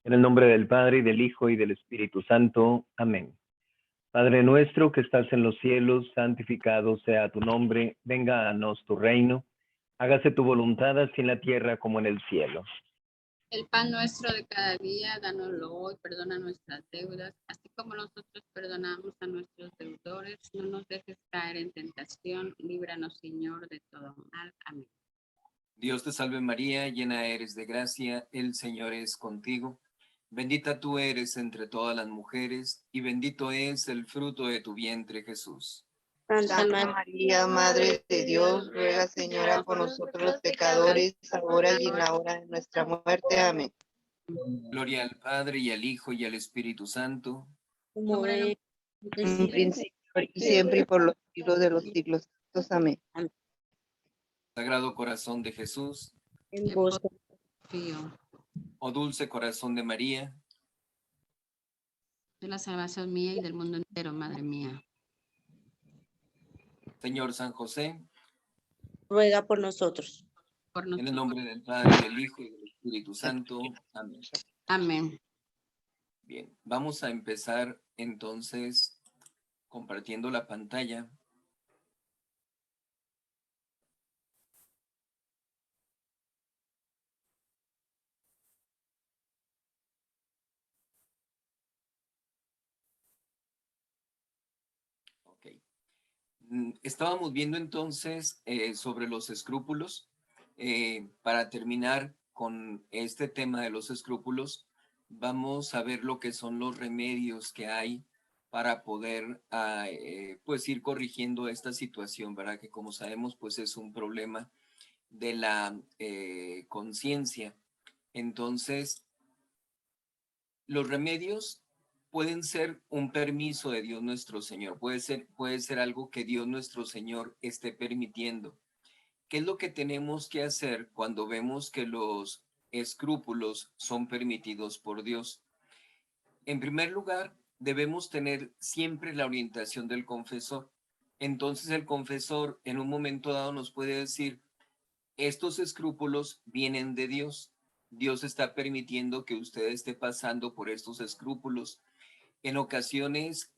En el nombre del Padre, y del Hijo, y del Espíritu Santo. Amén. Padre nuestro que estás en los cielos, santificado sea tu nombre. Venga a nos tu reino. Hágase tu voluntad así en la tierra como en el cielo. El pan nuestro de cada día, dánoslo hoy, perdona nuestras deudas, así como nosotros perdonamos a nuestros deudores. No nos dejes caer en tentación, líbranos, Señor, de todo mal. Amén. Dios te salve María, llena eres de gracia, el Señor es contigo. Bendita tú eres entre todas las mujeres, y bendito es el fruto de tu vientre, Jesús. Santa María, Madre de Dios, ruega, Señora, por nosotros los pecadores, ahora y en la hora de nuestra muerte. Amén. Gloria al Padre, y al Hijo, y al Espíritu Santo. Como en un principio, y siempre, y por los siglos de los siglos. Amén. Sagrado corazón de Jesús, En vos confío. oh dulce corazón de María, De la salvación mía y del mundo entero, Madre mía. Señor San José, Ruega por nosotros. Por en el nosotros. nombre del Padre, del Hijo, y del Espíritu Santo. Amén. Amén. Bien, vamos a empezar entonces compartiendo la pantalla. Ok. Estábamos viendo entonces sobre los escrúpulos. Para terminar con este tema de los escrúpulos, vamos a ver lo que son los remedios que hay para poder pues ir corrigiendo esta situación, ¿verdad? Que como sabemos pues es un problema de la conciencia. Entonces, los remedios pueden ser un permiso de Dios nuestro Señor, puede ser algo que Dios nuestro Señor esté permitiendo. ¿Qué es lo que tenemos que hacer cuando vemos que los escrúpulos son permitidos por Dios? En primer lugar, debemos tener siempre la orientación del confesor. Entonces el confesor en un momento dado nos puede decir, estos escrúpulos vienen de Dios. Dios está permitiendo que usted esté pasando por estos escrúpulos. En ocasiones,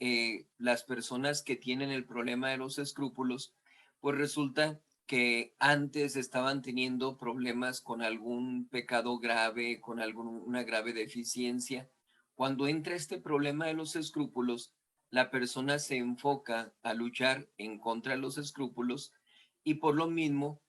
las personas que tienen el problema de los escrúpulos, pues resulta que antes estaban teniendo problemas con algún pecado grave, con alguna grave deficiencia. Cuando entra este problema de los escrúpulos, la persona se enfoca a luchar en contra de los escrúpulos y por lo mismo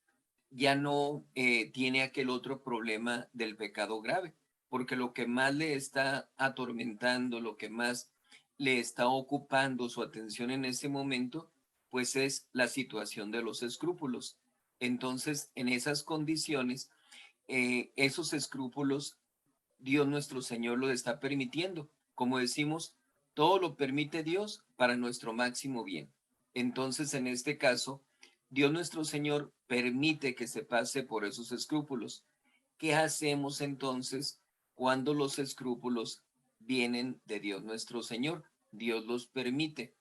ya no tiene aquel otro problema del pecado grave, porque lo que más le está atormentando, lo que más le está ocupando su atención en ese momento, pues es la situación de los escrúpulos. Entonces, en esas condiciones, esos escrúpulos, Dios nuestro Señor lo está permitiendo. Como decimos, todo lo permite Dios para nuestro máximo bien. Entonces, en este caso, Dios nuestro Señor permite que se pase por esos escrúpulos. ¿Qué hacemos entonces cuando los escrúpulos vienen de Dios nuestro Señor? Dios los permite.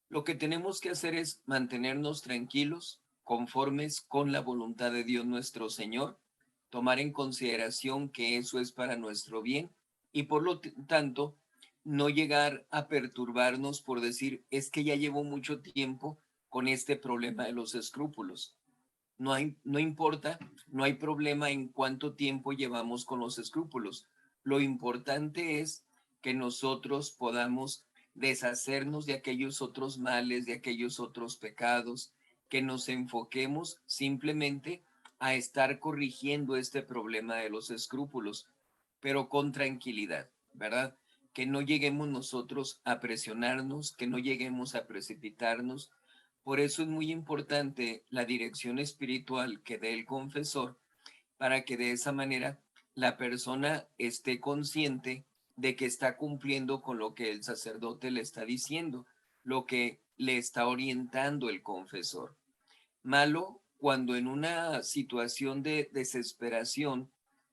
Lo que tenemos que hacer es mantenernos tranquilos, conformes con la voluntad de Dios nuestro Señor, tomar en consideración que eso es para nuestro bien y por lo tanto no llegar a perturbarnos por decir, es que ya llevo mucho tiempo con este problema de los escrúpulos. No importa, no hay problema en cuánto tiempo llevamos con los escrúpulos. Lo importante es que nosotros podamos deshacernos de aquellos otros males, de aquellos otros pecados, que nos enfoquemos simplemente a estar corrigiendo este problema de los escrúpulos, pero con tranquilidad, ¿verdad? Que no lleguemos nosotros a presionarnos, que no lleguemos a precipitarnos. Por eso es muy importante la dirección espiritual que dé el confesor para que de esa manera la persona esté consciente de que está cumpliendo con lo que el sacerdote le está diciendo, lo que le está orientando el confesor. Malo cuando en una situación de desesperación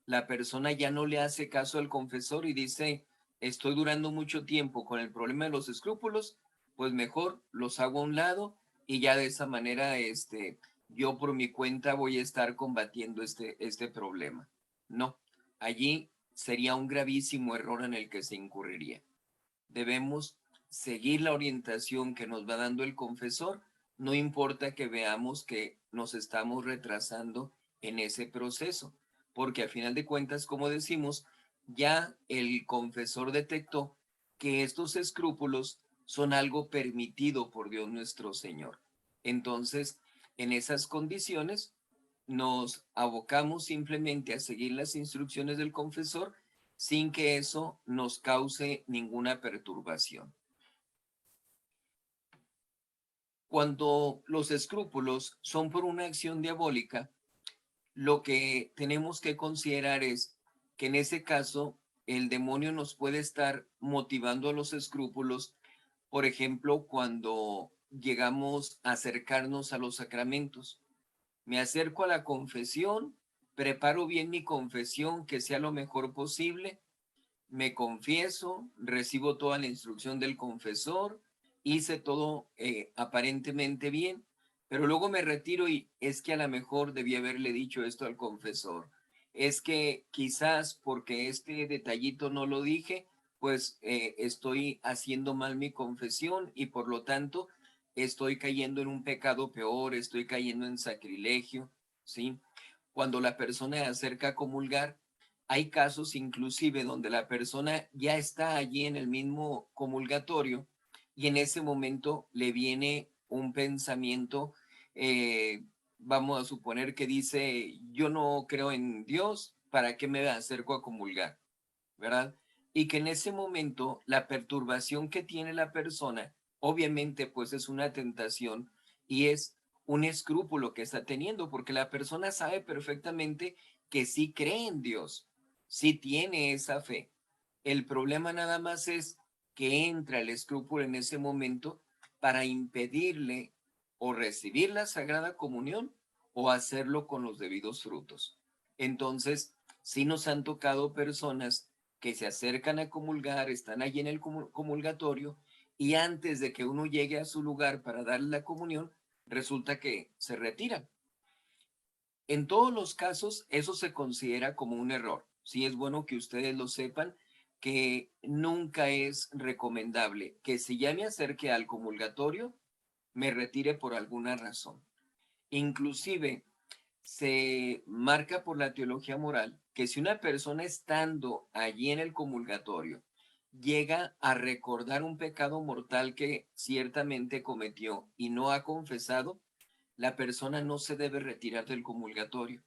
la persona ya no le hace caso al confesor y dice, estoy durando mucho tiempo con el problema de los escrúpulos, pues mejor los hago a un lado y ya de esa manera yo por mi cuenta voy a estar combatiendo este problema. No, allí sería un gravísimo error en el que se incurriría. Debemos seguir la orientación que nos va dando el confesor, no importa que veamos que nos estamos retrasando en ese proceso, porque al final de cuentas, como decimos, ya el confesor detectó que estos escrúpulos son algo permitido por Dios nuestro Señor. Entonces, en esas condiciones, nos abocamos simplemente a seguir las instrucciones del confesor sin que eso nos cause ninguna perturbación. Cuando los escrúpulos son por una acción diabólica, lo que tenemos que considerar es que en ese caso el demonio nos puede estar motivando a los escrúpulos, por ejemplo, cuando llegamos a acercarnos a los sacramentos. Me acerco a la confesión, preparo bien mi confesión, que sea lo mejor posible, me confieso, recibo toda la instrucción del confesor, hice todo aparentemente bien, pero luego me retiro y es que a lo mejor debí haberle dicho esto al confesor. Es que quizás porque este detallito no lo dije, pues estoy haciendo mal mi confesión y por lo tanto estoy cayendo en un pecado peor, estoy cayendo en sacrilegio, ¿sí? Cuando la persona se acerca a comulgar, hay casos inclusive donde la persona ya está allí en el mismo comulgatorio y en ese momento le viene un pensamiento, vamos a suponer que dice, yo no creo en Dios, ¿para qué me acerco a comulgar? ¿Verdad? Y que en ese momento la perturbación que tiene la persona, obviamente pues es una tentación y es un escrúpulo que está teniendo, porque la persona sabe perfectamente que sí cree en Dios, sí tiene esa fe. El problema nada más es que entra el escrúpulo en ese momento para impedirle o recibir la Sagrada Comunión o hacerlo con los debidos frutos. Entonces, sí nos han tocado personas que se acercan a comulgar, están allí en el comulgatorio y antes de que uno llegue a su lugar para darle la comunión, resulta que se retiran. En todos los casos, eso se considera como un error. Sí es bueno que ustedes lo sepan, que nunca es recomendable que si ya me acerque al comulgatorio, me retire por alguna razón. Inclusive, se marca por la teología moral que si una persona estando allí en el comulgatorio llega a recordar un pecado mortal que ciertamente cometió y no ha confesado, la persona no se debe retirar del comulgatorio,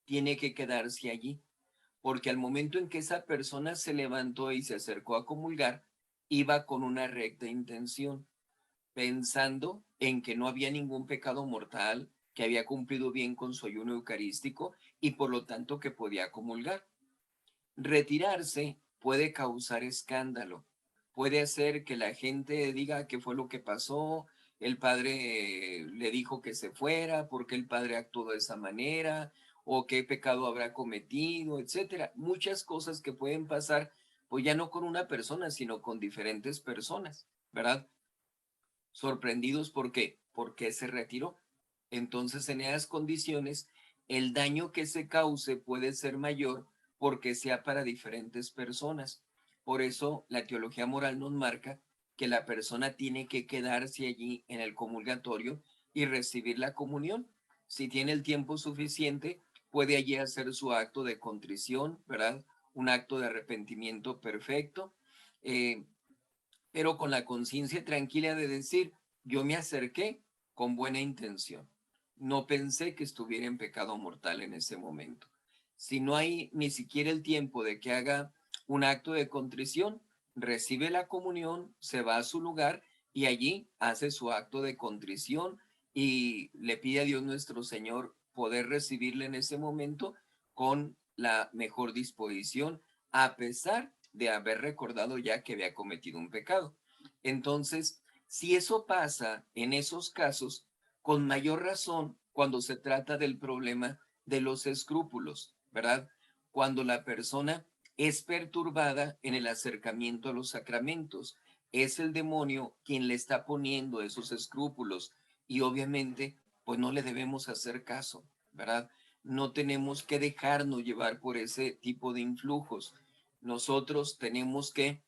tiene que quedarse allí, porque al momento en que esa persona se levantó y se acercó a comulgar, iba con una recta intención, pensando en que no había ningún pecado mortal, que había cumplido bien con su ayuno eucarístico y por lo tanto que podía comulgar. Retirarse puede causar escándalo, puede hacer que la gente diga qué fue lo que pasó, el padre le dijo que se fuera, porque el padre actuó de esa manera, o qué pecado habrá cometido, etcétera. Muchas cosas que pueden pasar, pues ya no con una persona, sino con diferentes personas, ¿verdad? Sorprendidos porque se retiró. Entonces, en esas condiciones, el daño que se cause puede ser mayor porque sea para diferentes personas. Por eso, la teología moral nos marca que la persona tiene que quedarse allí en el comulgatorio y recibir la comunión. Si tiene el tiempo suficiente, puede allí hacer su acto de contrición, ¿verdad? Un acto de arrepentimiento perfecto. Pero con la conciencia tranquila de decir, yo me acerqué con buena intención. No pensé que estuviera en pecado mortal en ese momento. Si no hay ni siquiera el tiempo de que haga un acto de contrición, recibe la comunión, se va a su lugar y allí hace su acto de contrición y le pide a Dios nuestro Señor poder recibirle en ese momento con la mejor disposición, a pesar de haber recordado ya que había cometido un pecado. Entonces, si eso pasa en esos casos, con mayor razón cuando se trata del problema de los escrúpulos, ¿verdad? Cuando la persona es perturbada en el acercamiento a los sacramentos, es el demonio quien le está poniendo esos escrúpulos y obviamente pues no le debemos hacer caso, ¿verdad? no tenemos que dejarnos llevar por ese tipo de influjos. Nosotros tenemos que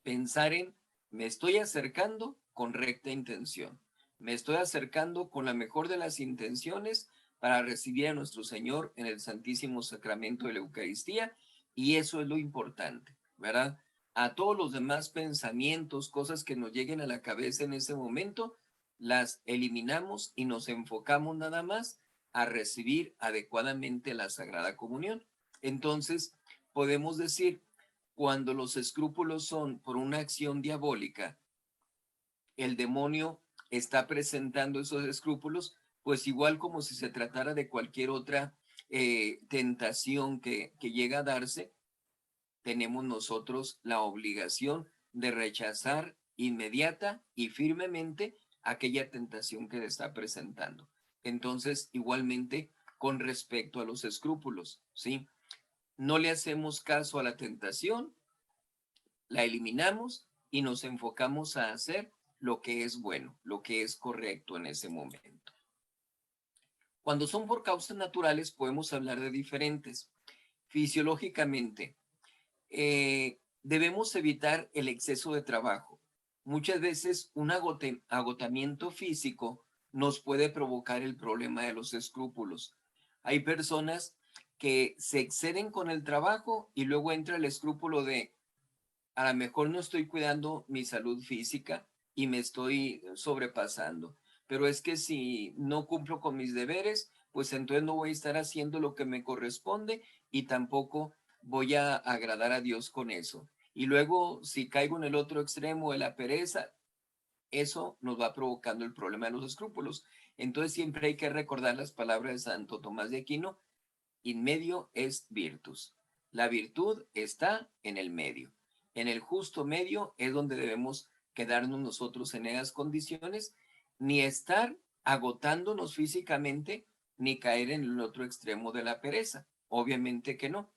pensar en, me estoy acercando con recta intención. Me estoy acercando con la mejor de las intenciones para recibir a nuestro Señor en el Santísimo Sacramento de la Eucaristía, y eso es lo importante, ¿verdad? A todos los demás pensamientos, cosas que nos lleguen a la cabeza en ese momento, las eliminamos y nos enfocamos nada más a recibir adecuadamente la Sagrada Comunión. Entonces, podemos decir, cuando los escrúpulos son por una acción diabólica, el demonio está presentando esos escrúpulos, pues igual como si se tratara de cualquier otra tentación que llega a darse, tenemos nosotros la obligación de rechazar inmediata y firmemente aquella tentación que le está presentando. Entonces, igualmente, con respecto a los escrúpulos, ¿sí? No le hacemos caso a la tentación, la eliminamos y nos enfocamos a hacer lo que es bueno, lo que es correcto en ese momento. Cuando son por causas naturales, podemos hablar de diferentes. Fisiológicamente, debemos evitar el exceso de trabajo. Muchas veces un agotamiento físico nos puede provocar el problema de los escrúpulos. Hay personas que se exceden con el trabajo y luego entra el escrúpulo de, a lo mejor no estoy cuidando mi salud física y me estoy sobrepasando, pero es que si no cumplo con mis deberes, pues entonces no voy a estar haciendo lo que me corresponde y tampoco voy a agradar a Dios con eso. Y luego, si caigo en el otro extremo de la pereza, eso nos va provocando el problema de los escrúpulos. Entonces siempre hay que recordar las palabras de Santo Tomás de Aquino: in medio est virtus. La virtud está en el medio. En el justo medio es donde debemos quedarnos nosotros en esas condiciones, ni estar agotándonos físicamente, ni caer en el otro extremo de la pereza. Obviamente que no.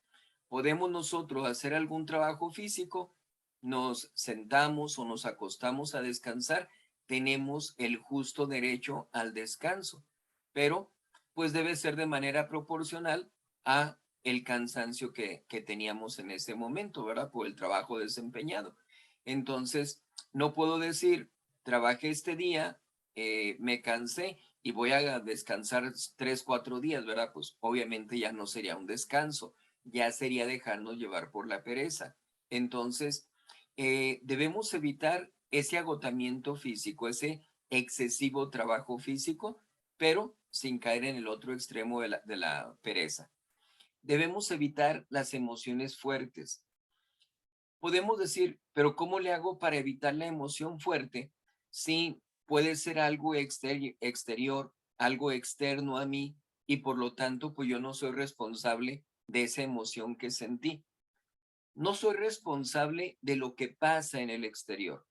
Podemos nosotros hacer algún trabajo físico, nos sentamos o nos acostamos a descansar, tenemos el justo derecho al descanso, pero pues debe ser de manera proporcional a el cansancio que teníamos en ese momento, ¿verdad? Por el trabajo desempeñado. Entonces, no puedo decir, trabajé este día, me cansé y voy a descansar 3, 4 días, ¿verdad? Pues obviamente ya no sería un descanso, ya sería dejarnos llevar por la pereza. Entonces, debemos evitar ese agotamiento físico, ese excesivo trabajo físico, pero sin caer en el otro extremo de la pereza. Debemos evitar las emociones fuertes. Podemos decir, pero ¿cómo le hago para evitar la emoción fuerte? Sí, puede ser algo exterior, algo externo a mí, y por lo tanto, pues yo no soy responsable de esa emoción que sentí. No soy responsable de lo que pasa en el exterior,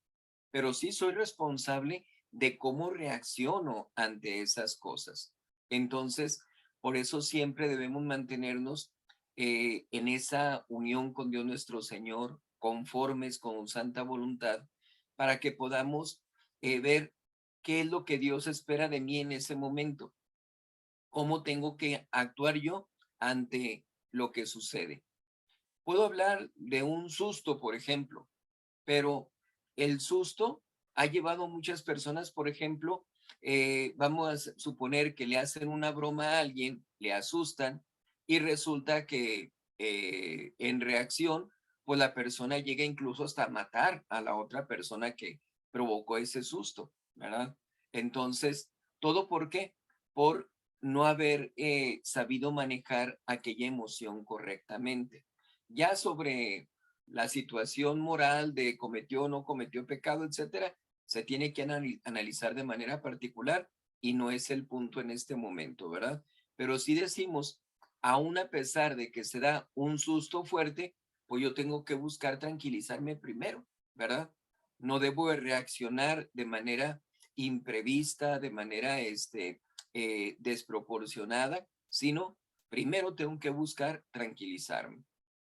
pero sí soy responsable de cómo reacciono ante esas cosas. Entonces, por eso siempre debemos mantenernos en esa unión con Dios nuestro Señor, conformes con su santa voluntad, para que podamos ver qué es lo que Dios espera de mí en ese momento, cómo tengo que actuar yo ante lo que sucede. Puedo hablar de un susto, por ejemplo, pero el susto ha llevado a muchas personas, por ejemplo, vamos a suponer que le hacen una broma a alguien, le asustan y resulta que en reacción, pues la persona llega incluso hasta matar a la otra persona que provocó ese susto, ¿verdad? Entonces, ¿todo por qué? Por no haber sabido manejar aquella emoción correctamente. Ya sobre la situación moral de cometió o no cometió pecado, etcétera, se tiene que analizar de manera particular y no es el punto en este momento, ¿verdad? Pero si decimos, aún a pesar de que se da un susto fuerte, pues yo tengo que buscar tranquilizarme primero, ¿verdad? No debo de reaccionar de manera imprevista, de manera desproporcionada, sino primero tengo que buscar tranquilizarme.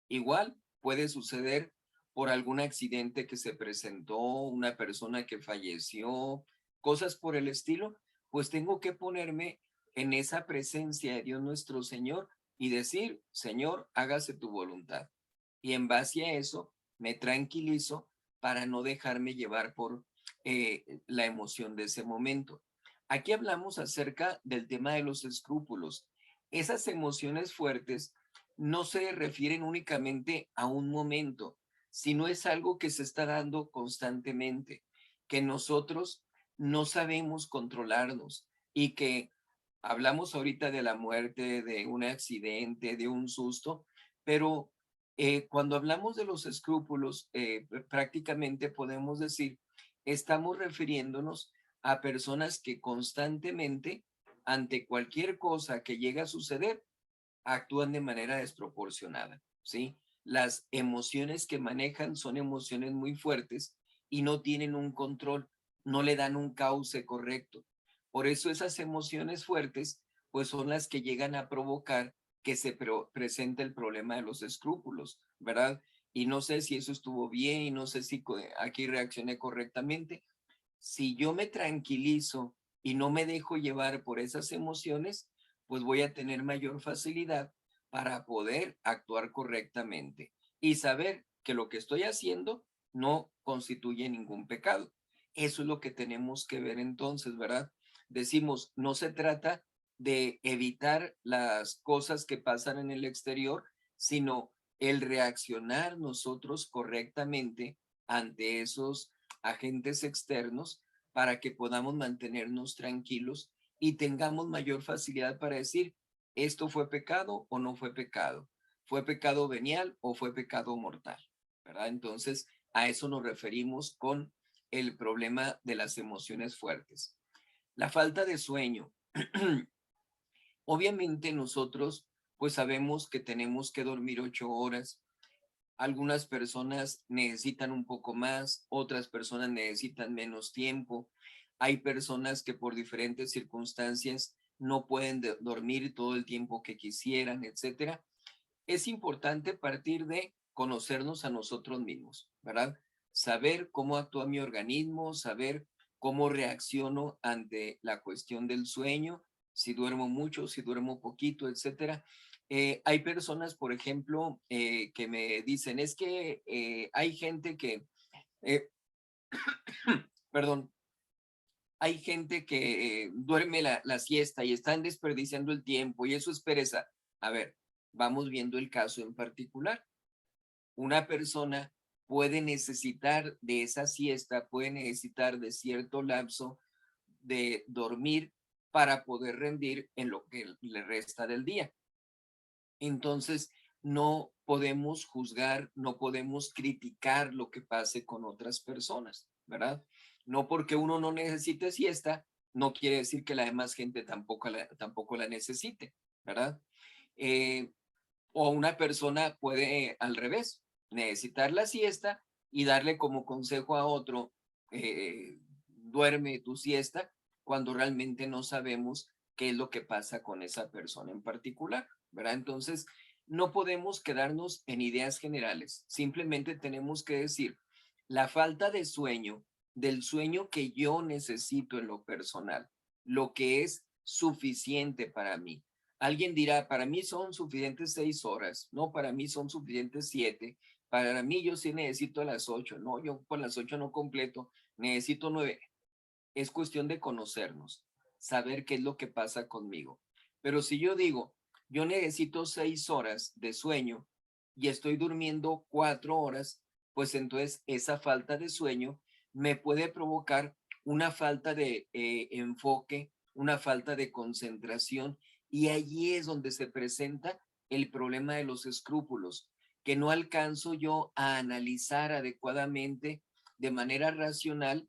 Igual puede suceder por algún accidente que se presentó, una persona que falleció, cosas por el estilo, pues tengo que ponerme en esa presencia de Dios nuestro Señor y decir, Señor, hágase tu voluntad. Y en base a eso me tranquilizo para no dejarme llevar por la emoción de ese momento. Aquí hablamos acerca del tema de los escrúpulos. Esas emociones fuertes no se refieren únicamente a un momento, sino es algo que se está dando constantemente, que nosotros no sabemos controlarnos y que hablamos ahorita de la muerte, de un accidente, de un susto, pero cuando hablamos de los escrúpulos, prácticamente podemos decir, estamos refiriéndonos a personas que constantemente, ante cualquier cosa que llegue a suceder, actúan de manera desproporcionada, ¿sí? Las emociones que manejan son emociones muy fuertes y no tienen un control, no le dan un cauce correcto. Por eso esas emociones fuertes, pues son las que llegan a provocar que se presente el problema de los escrúpulos, ¿verdad? Y no sé si eso estuvo bien y no sé si aquí reaccioné correctamente. Si yo me tranquilizo y no me dejo llevar por esas emociones, pues voy a tener mayor facilidad para poder actuar correctamente y saber que lo que estoy haciendo no constituye ningún pecado. Eso es lo que tenemos que ver entonces, ¿verdad? Decimos, no se trata de evitar las cosas que pasan en el exterior, sino el reaccionar nosotros correctamente ante esos agentes externos para que podamos mantenernos tranquilos y tengamos mayor facilidad para decir, esto fue pecado o no fue pecado venial o fue pecado mortal, ¿verdad? Entonces, a eso nos referimos con el problema de las emociones fuertes. La falta de sueño. Obviamente nosotros pues sabemos que tenemos que dormir 8 horas. Algunas personas necesitan un poco más, otras personas necesitan menos tiempo. Hay personas que por diferentes circunstancias no pueden dormir todo el tiempo que quisieran, etcétera. Es importante partir de conocernos a nosotros mismos, ¿verdad? Saber cómo actúa mi organismo, saber cómo reacciono ante la cuestión del sueño, si duermo mucho, si duermo poquito, etcétera. Hay personas, por ejemplo, que me dicen, es que hay gente que, eh, perdón, hay gente que duerme la siesta y están desperdiciando el tiempo y eso es pereza. A ver, vamos viendo el caso en particular. Una persona puede necesitar de esa siesta, puede necesitar de cierto lapso de dormir para poder rendir en lo que le resta del día. Entonces, no podemos juzgar, no podemos criticar lo que pase con otras personas, ¿verdad? No porque uno no necesite siesta, no quiere decir que la demás gente tampoco la necesite, ¿verdad? O una persona puede al revés, necesitar la siesta y darle como consejo a otro, duerme tu siesta, cuando realmente no sabemos qué es lo que pasa con esa persona en particular, ¿verdad? Entonces, no podemos quedarnos en ideas generales, simplemente tenemos que decir, la falta de sueño, del sueño que yo necesito en lo personal, lo que es suficiente para mí. Alguien dirá, para mí son suficientes 6 horas, no, para mí son suficientes 7, para mí yo sí necesito las 8, no, yo con las 8 no completo, necesito 9. Es cuestión de conocernos, saber qué es lo que pasa conmigo. Pero si yo digo, yo necesito 6 horas de sueño y estoy durmiendo 4 horas, pues entonces esa falta de sueño me puede provocar una falta de enfoque, una falta de concentración y allí es donde se presenta el problema de los escrúpulos, que no alcanzo yo a analizar adecuadamente de manera racional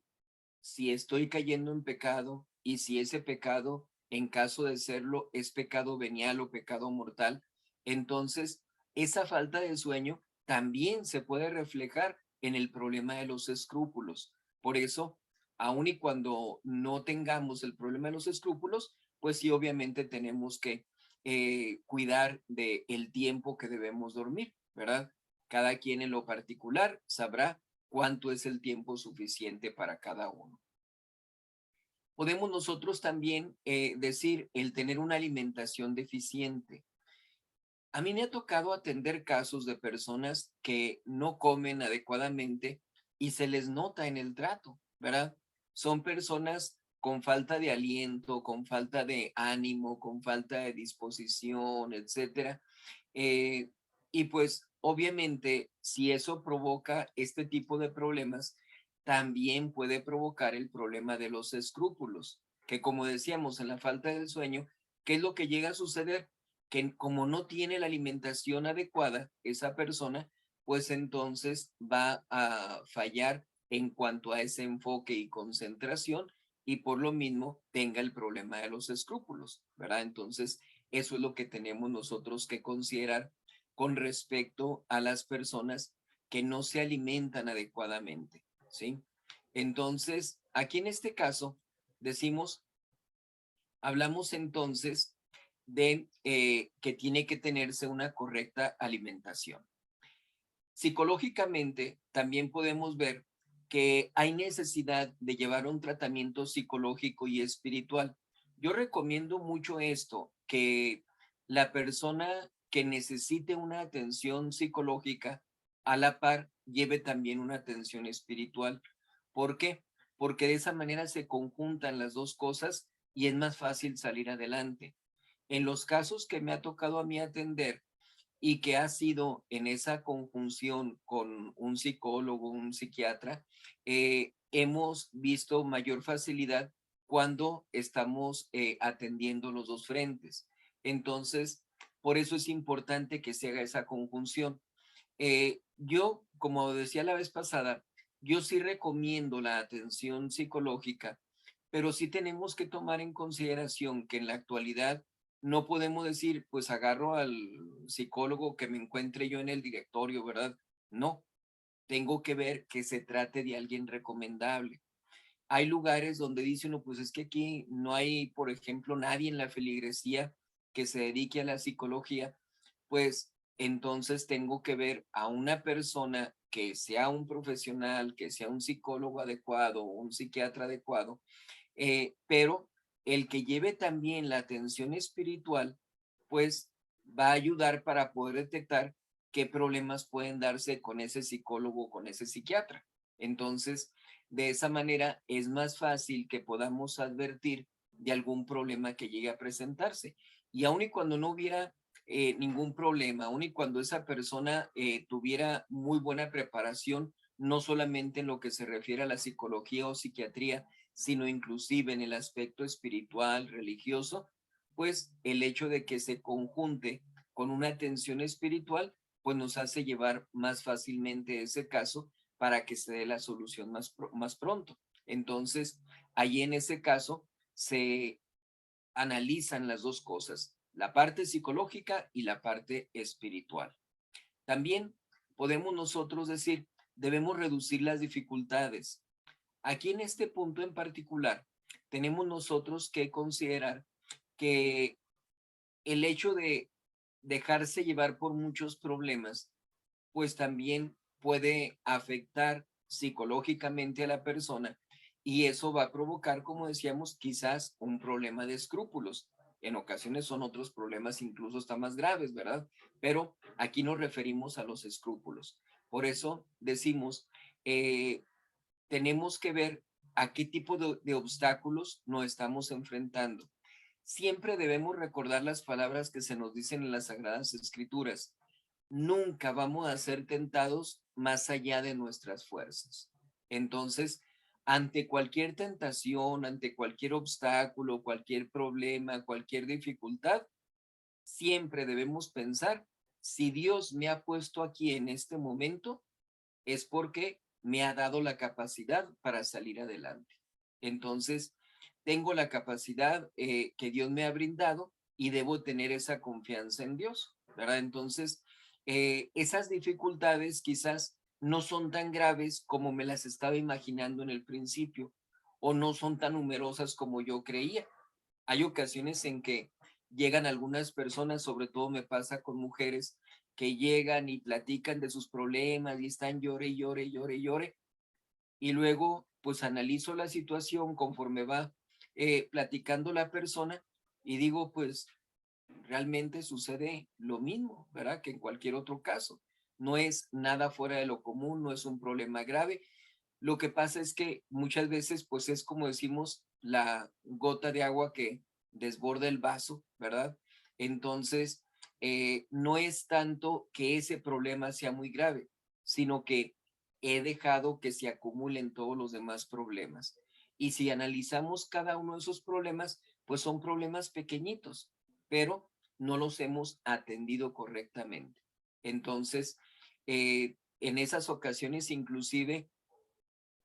si estoy cayendo en pecado y si ese pecado, en caso de serlo, es pecado venial o pecado mortal, entonces esa falta de sueño también se puede reflejar en el problema de los escrúpulos. Por eso, aun y cuando no tengamos el problema de los escrúpulos, pues sí, obviamente tenemos que cuidar del tiempo que debemos dormir, ¿verdad? Cada quien en lo particular sabrá cuánto es el tiempo suficiente para cada uno. Podemos nosotros también decir el tener una alimentación deficiente. A mí me ha tocado atender casos de personas que no comen adecuadamente y se les nota en el trato, ¿verdad? Son personas con falta de aliento, con falta de ánimo, con falta de disposición, etcétera. Eh, y pues obviamente si eso provoca este tipo de problemas, también puede provocar el problema de los escrúpulos, que como decíamos, en la falta del sueño, ¿qué es lo que llega a suceder? Que como no tiene la alimentación adecuada, esa persona, pues entonces va a fallar en cuanto a ese enfoque y concentración y por lo mismo tenga el problema de los escrúpulos, ¿verdad? Entonces, eso es lo que tenemos nosotros que considerar con respecto a las personas que no se alimentan adecuadamente, ¿sí? Entonces, aquí en este caso, decimos, hablamos entonces de que tiene que tenerse una correcta alimentación. Psicológicamente, también podemos ver que hay necesidad de llevar un tratamiento psicológico y espiritual. Yo recomiendo mucho esto, que la persona que necesite una atención psicológica a la par lleve también una atención espiritual. ¿Por qué? Porque de esa manera se conjuntan las dos cosas y es más fácil salir adelante. En los casos que me ha tocado a mí atender y que ha sido en esa conjunción con un psicólogo, un psiquiatra, hemos visto mayor facilidad cuando estamos atendiendo los dos frentes. Entonces, por eso es importante que se haga esa conjunción. Yo, como decía la vez pasada, yo sí recomiendo la atención psicológica, pero sí tenemos que tomar en consideración que en la actualidad no podemos decir, pues agarro al psicólogo que me encuentre yo en el directorio, ¿verdad? No, tengo que ver que se trate de alguien recomendable. Hay lugares donde dice uno, pues es que aquí no hay, por ejemplo, nadie en la feligresía que se dedique a la psicología, pues entonces tengo que ver a una persona que sea un profesional, que sea un psicólogo adecuado, un psiquiatra adecuado, pero el que lleve también la atención espiritual, pues va a ayudar para poder detectar qué problemas pueden darse con ese psicólogo, con ese psiquiatra. Entonces, de esa manera es más fácil que podamos advertir de algún problema que llegue a presentarse. Y aun y cuando no hubiera ningún problema, aun y cuando esa persona tuviera muy buena preparación, no solamente en lo que se refiere a la psicología o psiquiatría, sino inclusive en el aspecto espiritual, religioso, pues el hecho de que se conjunte con una atención espiritual, pues nos hace llevar más fácilmente ese caso para que se dé la solución más pronto. Entonces, ahí en ese caso se analizan las dos cosas, la parte psicológica y la parte espiritual. También podemos nosotros decir, debemos reducir las dificultades. Aquí en este punto en particular, tenemos nosotros que considerar que el hecho de dejarse llevar por muchos problemas, pues también puede afectar psicológicamente a la persona y eso va a provocar, como decíamos, quizás un problema de escrúpulos. En ocasiones son otros problemas incluso hasta más graves, ¿verdad? Pero aquí nos referimos a los escrúpulos. Por eso decimos, tenemos que ver a qué tipo de obstáculos nos estamos enfrentando. Siempre debemos recordar las palabras que se nos dicen en las Sagradas Escrituras. Nunca vamos a ser tentados más allá de nuestras fuerzas. Entonces, ante cualquier tentación, ante cualquier obstáculo, cualquier problema, cualquier dificultad, siempre debemos pensar, si Dios me ha puesto aquí en este momento, es porque me ha dado la capacidad para salir adelante. Entonces, tengo la capacidad que Dios me ha brindado y debo tener esa confianza en Dios, ¿verdad? Entonces, esas dificultades quizás no son tan graves como me las estaba imaginando en el principio o no son tan numerosas como yo creía. Hay ocasiones en que llegan algunas personas, sobre todo me pasa con mujeres, que llegan y platican de sus problemas y están llore y llore y llore y llore. Y luego, pues analizo la situación conforme va platicando la persona y digo, pues realmente sucede lo mismo, ¿verdad? Que en cualquier otro caso. No es nada fuera de lo común, no es un problema grave. Lo que pasa es que muchas veces, pues es como decimos, la gota de agua que desborda el vaso, ¿verdad? Entonces, no es tanto que ese problema sea muy grave, sino que he dejado que se acumulen todos los demás problemas. Y si analizamos cada uno de esos problemas, pues son problemas pequeñitos, pero no los hemos atendido correctamente. Entonces, en esas ocasiones inclusive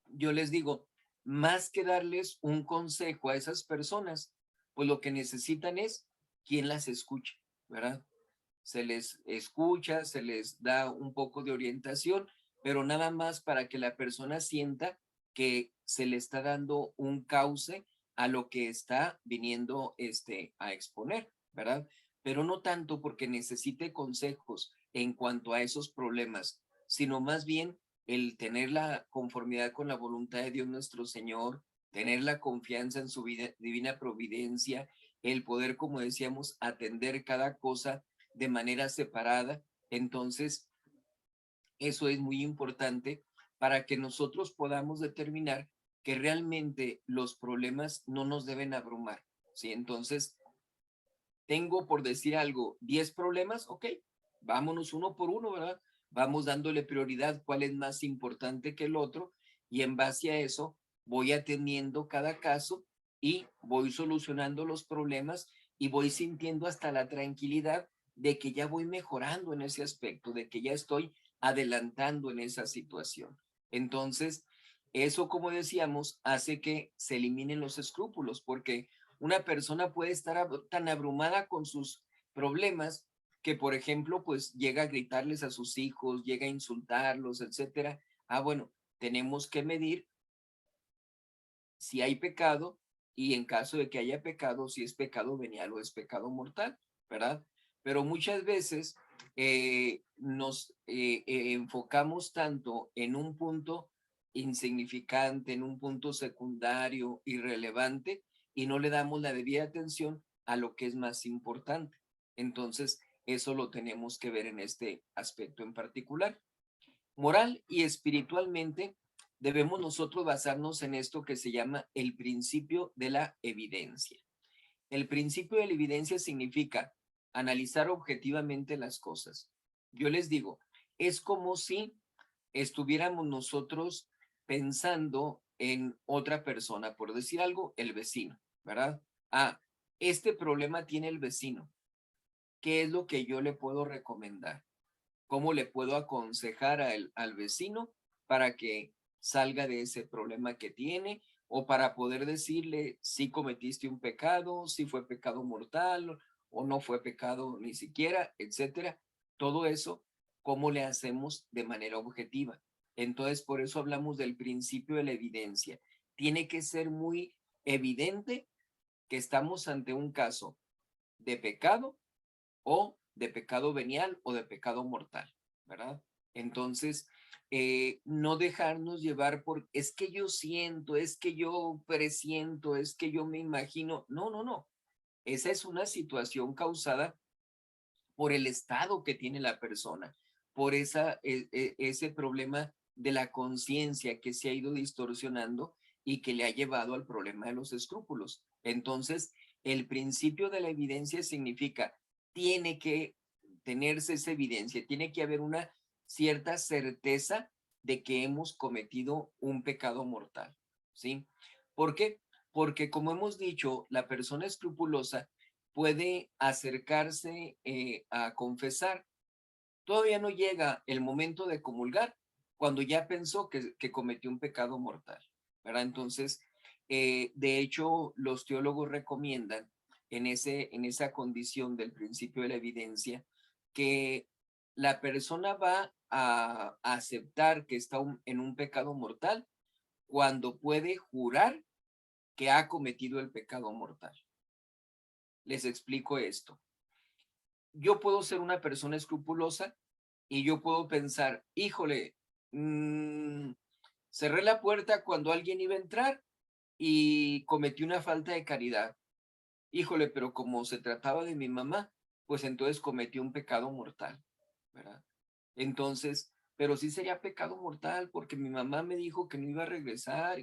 yo les digo, más que darles un consejo a esas personas, pues lo que necesitan es quien las escuche, ¿verdad? Se les escucha, se les da un poco de orientación, pero nada más para que la persona sienta que se le está dando un cauce a lo que está viniendo a exponer, ¿verdad? Pero no tanto porque necesite consejos en cuanto a esos problemas, sino más bien el tener la conformidad con la voluntad de Dios nuestro Señor, tener la confianza en su divina providencia, el poder, como decíamos, atender cada cosa de manera separada. Entonces, eso es muy importante para que nosotros podamos determinar que realmente los problemas no nos deben abrumar, ¿sí? Entonces, tengo, por decir algo, 10 problemas, ok, vámonos uno por uno, ¿verdad? Vamos dándole prioridad cuál es más importante que el otro y en base a eso voy atendiendo cada caso y voy solucionando los problemas y voy sintiendo hasta la tranquilidad de que ya voy mejorando en ese aspecto, de que ya estoy adelantando en esa situación. Entonces, eso, como decíamos, hace que se eliminen los escrúpulos, porque una persona puede estar tan abrumada con sus problemas que, por ejemplo, pues llega a gritarles a sus hijos, llega a insultarlos, etcétera. Ah, bueno, tenemos que medir si hay pecado y en caso de que haya pecado, si es pecado venial o es pecado mortal, ¿verdad? Pero muchas veces nos enfocamos tanto en un punto insignificante, en un punto secundario, irrelevante, y no le damos la debida atención a lo que es más importante. Entonces, eso lo tenemos que ver en este aspecto en particular. Moral y espiritualmente, debemos nosotros basarnos en esto que se llama el principio de la evidencia. El principio de la evidencia significa analizar objetivamente las cosas. Yo les digo, es como si estuviéramos nosotros pensando en otra persona, por decir algo, el vecino, ¿verdad? Ah, este problema tiene el vecino. ¿Qué es lo que yo le puedo recomendar? ¿Cómo le puedo aconsejar al vecino para que salga de ese problema que tiene o para poder decirle si cometiste un pecado, si fue pecado mortal o no fue pecado ni siquiera, etcétera? Todo eso, ¿cómo le hacemos de manera objetiva? Entonces, por eso hablamos del principio de la evidencia. Tiene que ser muy evidente que estamos ante un caso de pecado o de pecado venial o de pecado mortal, ¿verdad? Entonces, no dejarnos llevar por, es que yo siento, es que yo presiento, es que yo me imagino. No, no, no. Esa es una situación causada por el estado que tiene la persona, por ese problema de la conciencia que se ha ido distorsionando y que le ha llevado al problema de los escrúpulos. Entonces, el principio de la evidencia significa, tiene que tenerse esa evidencia, tiene que haber una cierta certeza de que hemos cometido un pecado mortal, ¿sí? ¿Por qué? Porque como hemos dicho, la persona escrupulosa puede acercarse a confesar. Todavía no llega el momento de comulgar cuando ya pensó que cometió un pecado mortal, ¿verdad? Entonces, de hecho, los teólogos recomiendan en esa condición del principio de la evidencia que la persona va a aceptar que está en un pecado mortal cuando puede jurar que ha cometido el pecado mortal. Les explico esto. Yo puedo ser una persona escrupulosa y yo puedo pensar, híjole, cerré la puerta cuando alguien iba a entrar y cometí una falta de caridad. Híjole, pero como se trataba de mi mamá, pues entonces cometí un pecado mortal, ¿verdad? Entonces, pero sí sería pecado mortal porque mi mamá me dijo que no iba a regresar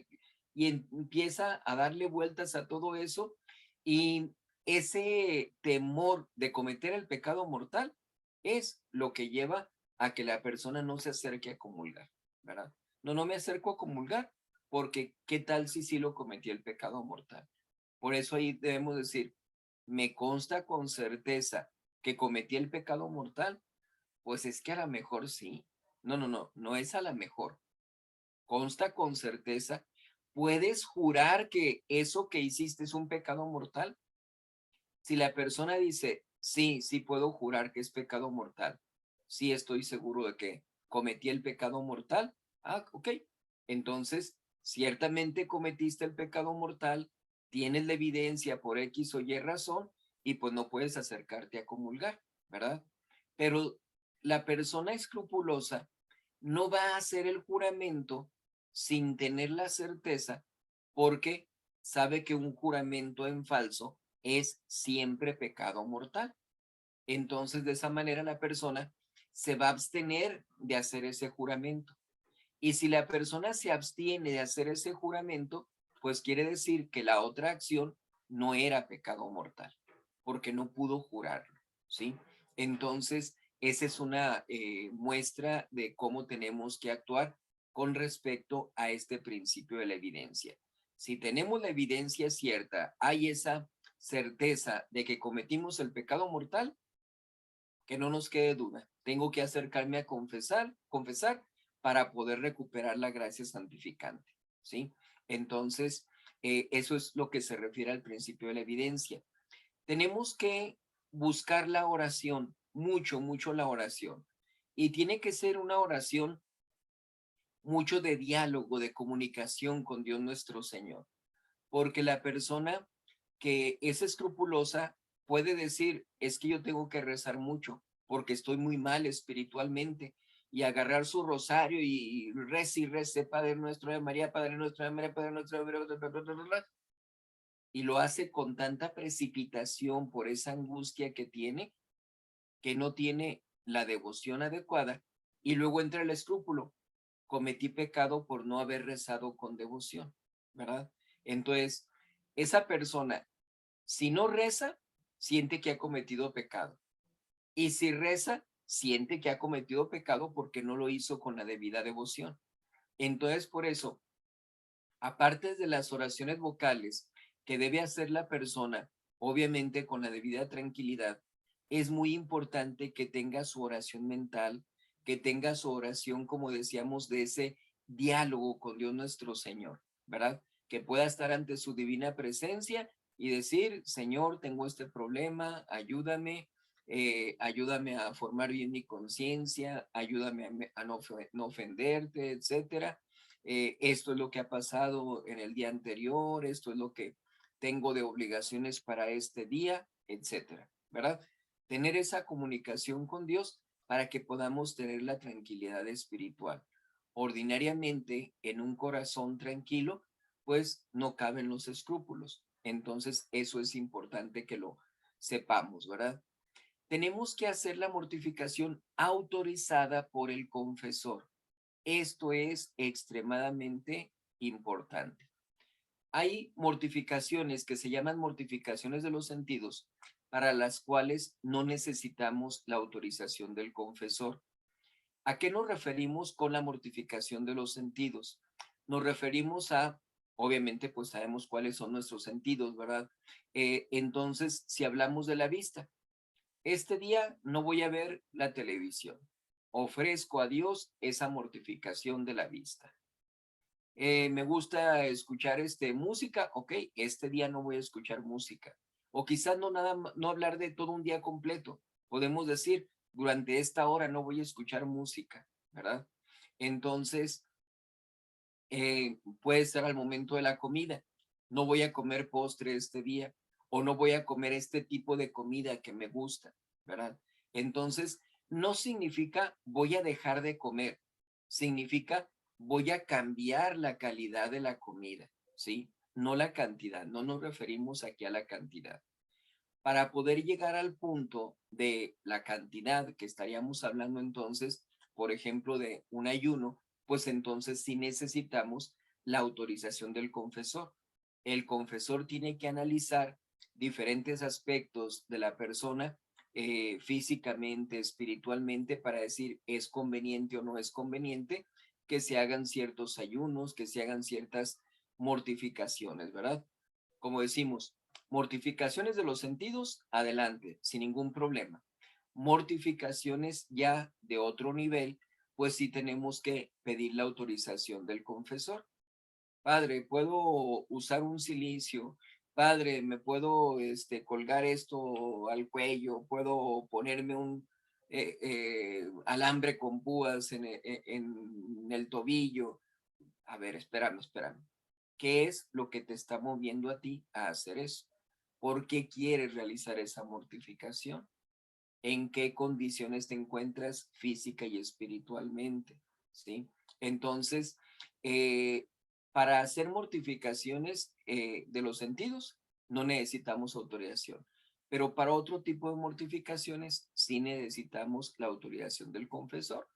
y empieza a darle vueltas a todo eso y ese temor de cometer el pecado mortal es lo que lleva a que la persona no se acerque a comulgar, ¿verdad? No, no me acerco a comulgar porque ¿qué tal si sí lo cometí el pecado mortal? Por eso ahí debemos decir, me consta con certeza que cometí el pecado mortal, pues es que a lo mejor sí. No, no, no, no es a lo mejor. Consta con certeza. ¿Puedes jurar que eso que hiciste es un pecado mortal? Si la persona dice, sí, sí puedo jurar que es pecado mortal, sí estoy seguro de que cometí el pecado mortal, ok. Entonces, ciertamente cometiste el pecado mortal, tienes la evidencia por X o Y razón y pues no puedes acercarte a comulgar, ¿verdad? Pero la persona escrupulosa no va a hacer el juramento sin tener la certeza porque sabe que un juramento en falso es siempre pecado mortal. Entonces, de esa manera la persona se va a abstener de hacer ese juramento. Y si la persona se abstiene de hacer ese juramento, pues quiere decir que la otra acción no era pecado mortal, porque no pudo jurarlo, ¿sí? Entonces, esa es una muestra de cómo tenemos que actuar con respecto a este principio de la evidencia. Si tenemos la evidencia cierta, hay esa certeza de que cometimos el pecado mortal, que no nos quede duda. Tengo que acercarme a confesar para poder recuperar la gracia santificante, ¿sí? Entonces, eso es lo que se refiere al principio de la evidencia. Tenemos que buscar la oración, mucho, mucho la oración. Y tiene que ser una oración mucho de diálogo, de comunicación con Dios nuestro Señor. Porque la persona que es escrupulosa puede decir, es que yo tengo que rezar mucho porque estoy muy mal espiritualmente y agarrar su rosario y rece, Padre nuestro de María, Padre nuestro de María, Padre nuestro de María, y lo hace con tanta precipitación por esa angustia que tiene, que no tiene la devoción adecuada, y luego entra el escrúpulo, cometí pecado por no haber rezado con devoción, ¿verdad? Entonces, esa persona, si no reza, siente que ha cometido pecado. Y si reza, siente que ha cometido pecado porque no lo hizo con la debida devoción. Entonces, por eso, aparte de las oraciones vocales que debe hacer la persona, obviamente con la debida tranquilidad, es muy importante que tenga su oración mental, que tenga su oración, como decíamos, de ese diálogo con Dios nuestro Señor, ¿verdad? Que pueda estar ante su divina presencia y decir, Señor, tengo este problema, ayúdame, ayúdame a formar bien mi conciencia, ayúdame a no ofenderte, etcétera. Esto es lo que ha pasado en el día anterior, esto es lo que tengo de obligaciones para este día, etcétera, ¿verdad? Tener esa comunicación con Dios para que podamos tener la tranquilidad espiritual. Ordinariamente, en un corazón tranquilo, pues no caben los escrúpulos. Entonces, eso es importante que lo sepamos, ¿verdad? Tenemos que hacer la mortificación autorizada por el confesor. Esto es extremadamente importante. Hay mortificaciones que se llaman mortificaciones de los sentidos, para las cuales no necesitamos la autorización del confesor. ¿A qué nos referimos con la mortificación de los sentidos? Nos referimos a, obviamente, pues sabemos cuáles son nuestros sentidos, ¿verdad? Entonces, si hablamos de la vista, este día no voy a ver la televisión. Ofrezco a Dios esa mortificación de la vista. Me gusta escuchar música, ok, este día no voy a escuchar música. O quizás no hablar de todo un día completo. Podemos decir, durante esta hora no voy a escuchar música, ¿verdad? Entonces, puede ser al momento de la comida. No voy a comer postre este día o no voy a comer este tipo de comida que me gusta, ¿verdad? Entonces, no significa voy a dejar de comer, significa voy a cambiar la calidad de la comida, ¿sí? no la cantidad, no nos referimos aquí a la cantidad. Para poder llegar al punto de la cantidad que estaríamos hablando entonces, por ejemplo, de un ayuno, pues entonces sí necesitamos la autorización del confesor. El confesor tiene que analizar diferentes aspectos de la persona, físicamente, espiritualmente, para decir es conveniente o no es conveniente que se hagan ciertos ayunos, que se hagan ciertas mortificaciones, ¿verdad? Como decimos, mortificaciones de los sentidos, adelante, sin ningún problema. Mortificaciones ya de otro nivel, pues sí tenemos que pedir la autorización del confesor. Padre, ¿puedo usar un cilicio? Padre, ¿me puedo colgar esto al cuello? ¿Puedo ponerme un alambre con púas en el tobillo? A ver, espérame. ¿Qué es lo que te está moviendo a ti a hacer eso? ¿Por qué quieres realizar esa mortificación? ¿En qué condiciones te encuentras física y espiritualmente? ¿Sí? Entonces, eh, para hacer mortificaciones de los sentidos, no necesitamos autorización. Pero para otro tipo de mortificaciones, sí necesitamos la autorización del confesor.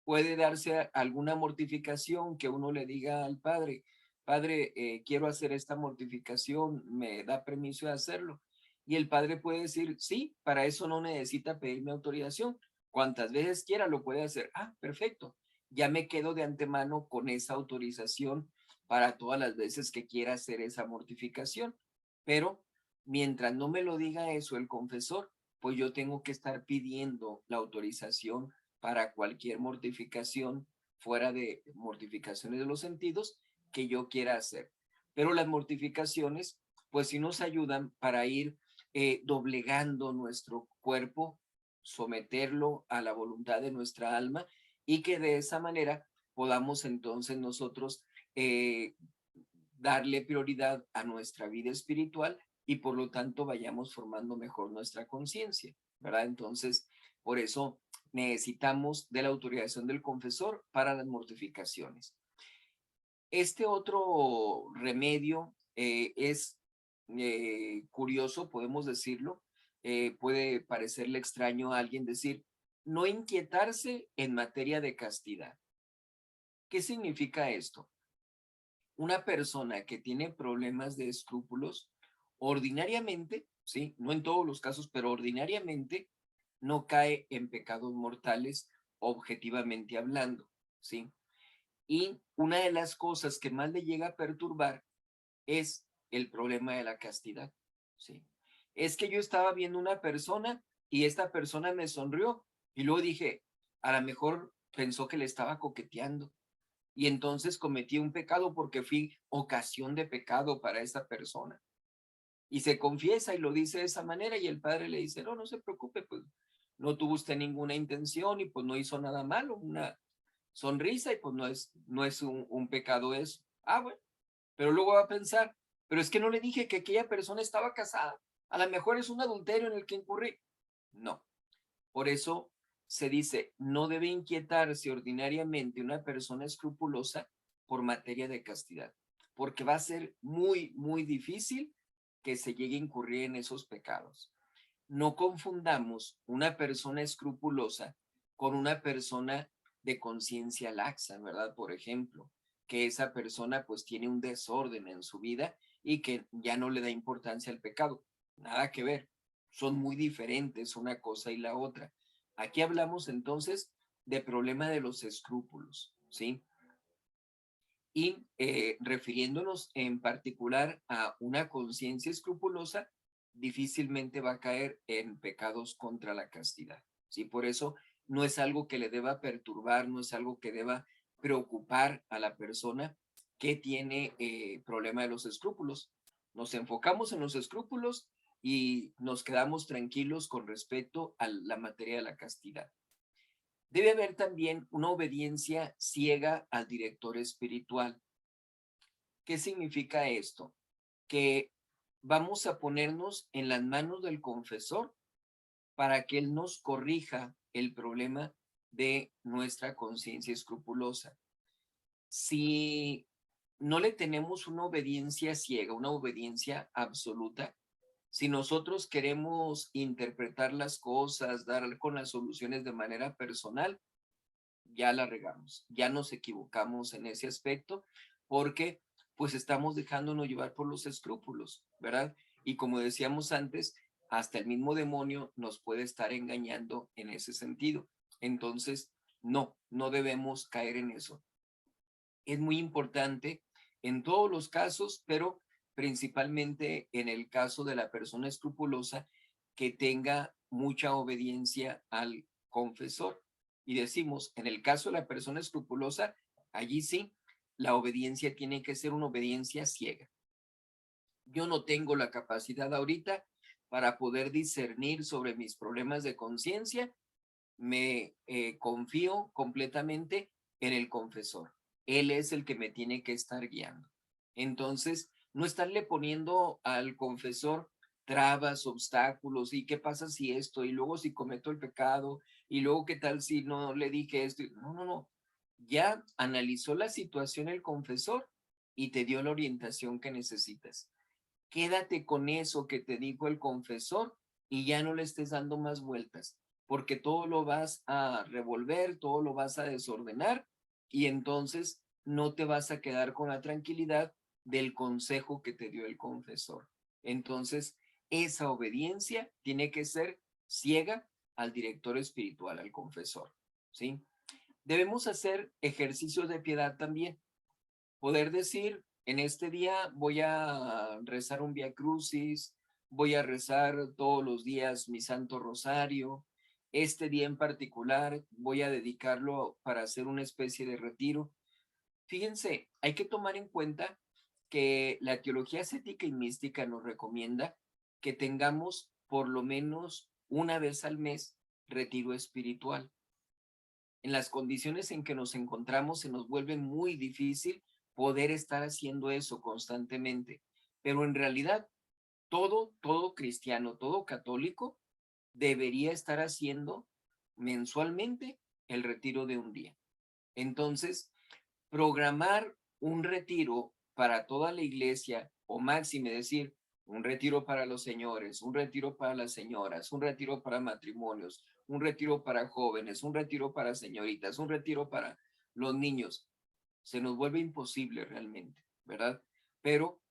Puede darse alguna mortificación que uno le diga al padre, padre, quiero hacer esta mortificación, ¿me da permiso de hacerlo? Y el padre puede decir, sí, para eso no necesita pedirme autorización. Cuantas veces quiera lo puede hacer. Ah, perfecto. Ya me quedo de antemano con esa autorización para todas las veces que quiera hacer esa mortificación. Pero mientras no me lo diga eso el confesor, pues yo tengo que estar pidiendo la autorización para cualquier mortificación fuera de mortificaciones de los sentidos que yo quiera hacer. Pero las mortificaciones, pues sí nos ayudan para ir doblegando nuestro cuerpo, someterlo a la voluntad de nuestra alma y que de esa manera podamos entonces nosotros darle prioridad a nuestra vida espiritual y por lo tanto vayamos formando mejor nuestra conciencia, ¿verdad? Entonces, por eso necesitamos de la autorización del confesor para las mortificaciones. Este otro remedio es curioso, podemos decirlo, puede parecerle extraño a alguien decir, no inquietarse en materia de castidad. ¿Qué significa esto? Una persona que tiene problemas de escrúpulos, ordinariamente, ¿sí? No en todos los casos, pero ordinariamente no cae en pecados mortales, objetivamente hablando, ¿sí? Y una de las cosas que más le llega a perturbar es el problema de la castidad, ¿sí? Es que yo estaba viendo una persona y esta persona me sonrió y luego dije, a lo mejor pensó que le estaba coqueteando y entonces cometí un pecado porque fui ocasión de pecado para esa persona. Y se confiesa y lo dice de esa manera y el padre le dice, no, no se preocupe, pues no tuvo usted ninguna intención y pues no hizo nada malo, una sonrisa y pues no es un pecado eso. Ah, bueno, pero luego va a pensar, pero es que no le dije que aquella persona estaba casada, a lo mejor es un adulterio en el que incurrí. No, por eso se dice, no debe inquietarse ordinariamente una persona escrupulosa por materia de castidad, porque va a ser muy difícil que se llegue a incurrir en esos pecados. No confundamos una persona escrupulosa con una persona de conciencia laxa, ¿verdad? Por ejemplo, que esa persona pues tiene un desorden en su vida y que ya no le da importancia al pecado. Nada que ver, son muy diferentes una cosa y la otra. Aquí hablamos entonces de problema de los escrúpulos, ¿sí? Y refiriéndonos en particular a una conciencia escrupulosa, difícilmente va a caer en pecados contra la castidad, ¿sí? Por eso no es algo que le deba perturbar, no es algo que deba preocupar a la persona que tiene problema de los escrúpulos. Nos enfocamos en los escrúpulos y nos quedamos tranquilos con respecto a la materia de la castidad. Debe haber también una obediencia ciega al director espiritual. ¿Qué significa esto? Que vamos a ponernos en las manos del confesor para que él nos corrija el problema de nuestra conciencia escrupulosa. Si no le tenemos una obediencia ciega, una obediencia absoluta. Si nosotros queremos interpretar las cosas, dar con las soluciones de manera personal, ya la regamos, ya nos equivocamos en ese aspecto, porque pues estamos dejándonos llevar por los escrúpulos, ¿verdad? Y como decíamos antes, hasta el mismo demonio nos puede estar engañando en ese sentido. Entonces, no debemos caer en eso. Es muy importante en todos los casos, pero principalmente en el caso de la persona escrupulosa, que tenga mucha obediencia al confesor. Y decimos, en el caso de la persona escrupulosa, allí sí, la obediencia tiene que ser una obediencia ciega. Yo no tengo la capacidad ahorita para poder discernir sobre mis problemas de conciencia. Me confío completamente en el confesor. Él es el que me tiene que estar guiando. Entonces, no estarle poniendo al confesor trabas, obstáculos, y qué pasa si esto, y luego si cometo el pecado, y luego qué tal si no le dije esto. No. Ya analizó la situación el confesor y te dio la orientación que necesitas. Quédate con eso que te dijo el confesor y ya no le estés dando más vueltas, porque todo lo vas a revolver, todo lo vas a desordenar y entonces no te vas a quedar con la tranquilidad del consejo que te dio el confesor. Entonces, esa obediencia tiene que ser ciega al director espiritual, al confesor, ¿sí? Debemos hacer ejercicios de piedad también. Poder decir, en este día voy a rezar un Vía Crucis, voy a rezar todos los días mi Santo Rosario, este día en particular voy a dedicarlo para hacer una especie de retiro. Fíjense, hay que tomar en cuenta que la teología ascética y mística nos recomienda que tengamos por lo menos una vez al mes retiro espiritual. En las condiciones en que nos encontramos se nos vuelve muy difícil poder estar haciendo eso constantemente. Pero en realidad, todo cristiano, todo católico debería estar haciendo mensualmente el retiro de un día. Entonces, programar un retiro para toda la iglesia, o máxime decir, un retiro para los señores, un retiro para las señoras, un retiro para matrimonios, un retiro para jóvenes, un retiro para señoritas, un retiro para los niños. Se nos vuelve imposible realmente, ¿verdad? Pero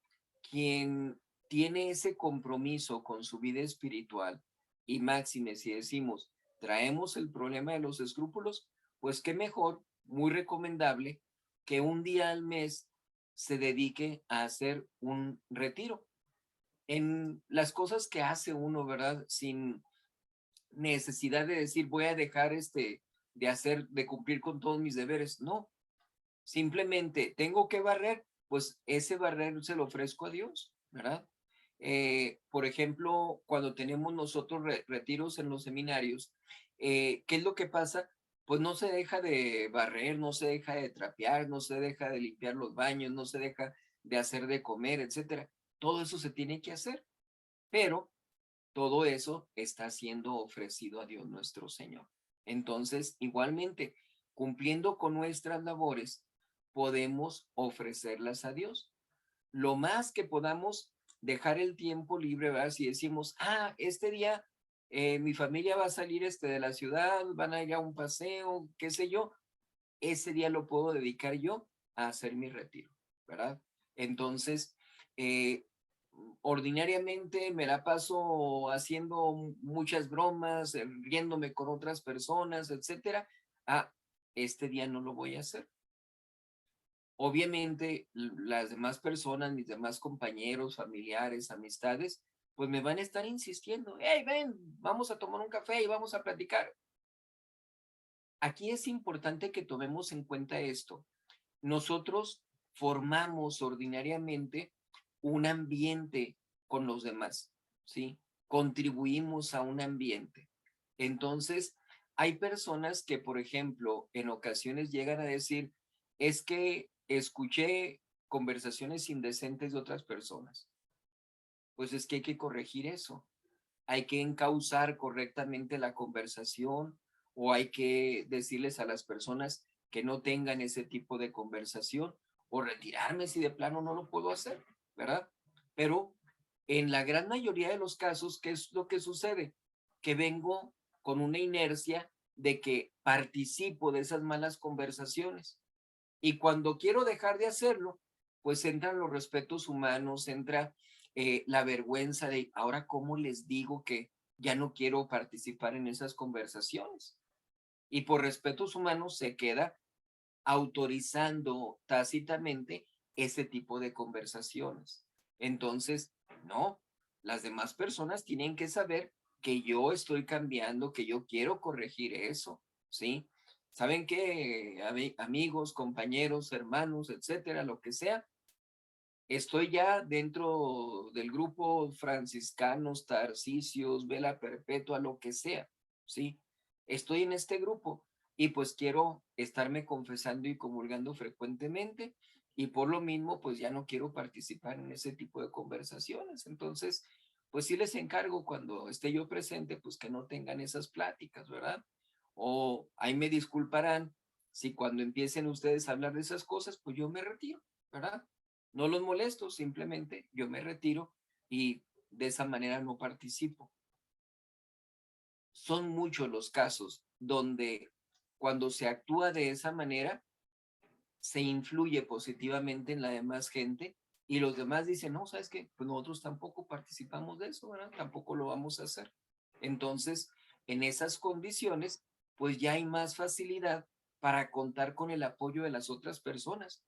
quien tiene ese compromiso con su vida espiritual, y máxime si decimos, traemos el problema de los escrúpulos, pues qué mejor, muy recomendable, que un día al mes se dedique a hacer un retiro. En las cosas que hace uno, ¿verdad? Sin necesidad de decir, voy a dejar de cumplir con todos mis deberes. No, simplemente tengo que barrer, pues ese barrer se lo ofrezco a Dios, ¿verdad? Por ejemplo, cuando tenemos nosotros retiros en los seminarios, ¿qué es lo que pasa? Pues no se deja de barrer, no se deja de trapear, no se deja de limpiar los baños, no se deja de hacer de comer, etcétera. Todo eso se tiene que hacer, pero todo eso está siendo ofrecido a Dios nuestro Señor. Entonces, igualmente, cumpliendo con nuestras labores, podemos ofrecerlas a Dios. Lo más que podamos dejar el tiempo libre, ¿verdad? Si decimos, este día mi familia va a salir de la ciudad, van a ir a un paseo, qué sé yo, ese día lo puedo dedicar yo a hacer mi retiro, ¿verdad? Entonces, ordinariamente me la paso haciendo muchas bromas, riéndome con otras personas, etcétera. Este día no lo voy a hacer. Obviamente, las demás personas, mis demás compañeros, familiares, amistades, pues me van a estar insistiendo, hey, ven, vamos a tomar un café y vamos a platicar. Aquí es importante que tomemos en cuenta esto. Nosotros formamos ordinariamente un ambiente con los demás, ¿sí? Contribuimos a un ambiente. Entonces, hay personas que, por ejemplo, en ocasiones llegan a decir, es que escuché conversaciones indecentes de otras personas. Pues es que hay que corregir eso. Hay que encauzar correctamente la conversación o hay que decirles a las personas que no tengan ese tipo de conversación o retirarme si de plano no lo puedo hacer, ¿verdad? Pero en la gran mayoría de los casos, ¿qué es lo que sucede? Que vengo con una inercia de que participo de esas malas conversaciones. Y cuando quiero dejar de hacerlo, pues entran los respetos humanos, entra la vergüenza de ahora cómo les digo que ya no quiero participar en esas conversaciones. Y por respetos humanos se queda autorizando tácitamente ese tipo de conversaciones. Entonces, no, las demás personas tienen que saber que yo estoy cambiando, que yo quiero corregir eso, ¿sí? ¿Saben qué? Amigos, compañeros, hermanos, etcétera, lo que sea, estoy ya dentro del grupo franciscanos, tarcisios, vela perpetua, lo que sea, ¿sí? Estoy en este grupo y pues quiero estarme confesando y comulgando frecuentemente y por lo mismo pues ya no quiero participar en ese tipo de conversaciones. Entonces, pues sí les encargo cuando esté yo presente pues que no tengan esas pláticas, ¿verdad? O ahí me disculparán si cuando empiecen ustedes a hablar de esas cosas pues yo me retiro, ¿verdad? No los molesto, simplemente yo me retiro y de esa manera no participo. Son muchos los casos donde cuando se actúa de esa manera se influye positivamente en la demás gente y los demás dicen, no, ¿sabes qué? Pues nosotros tampoco participamos de eso, ¿verdad? Tampoco lo vamos a hacer. Entonces, en esas condiciones, pues ya hay más facilidad para contar con el apoyo de las otras personas.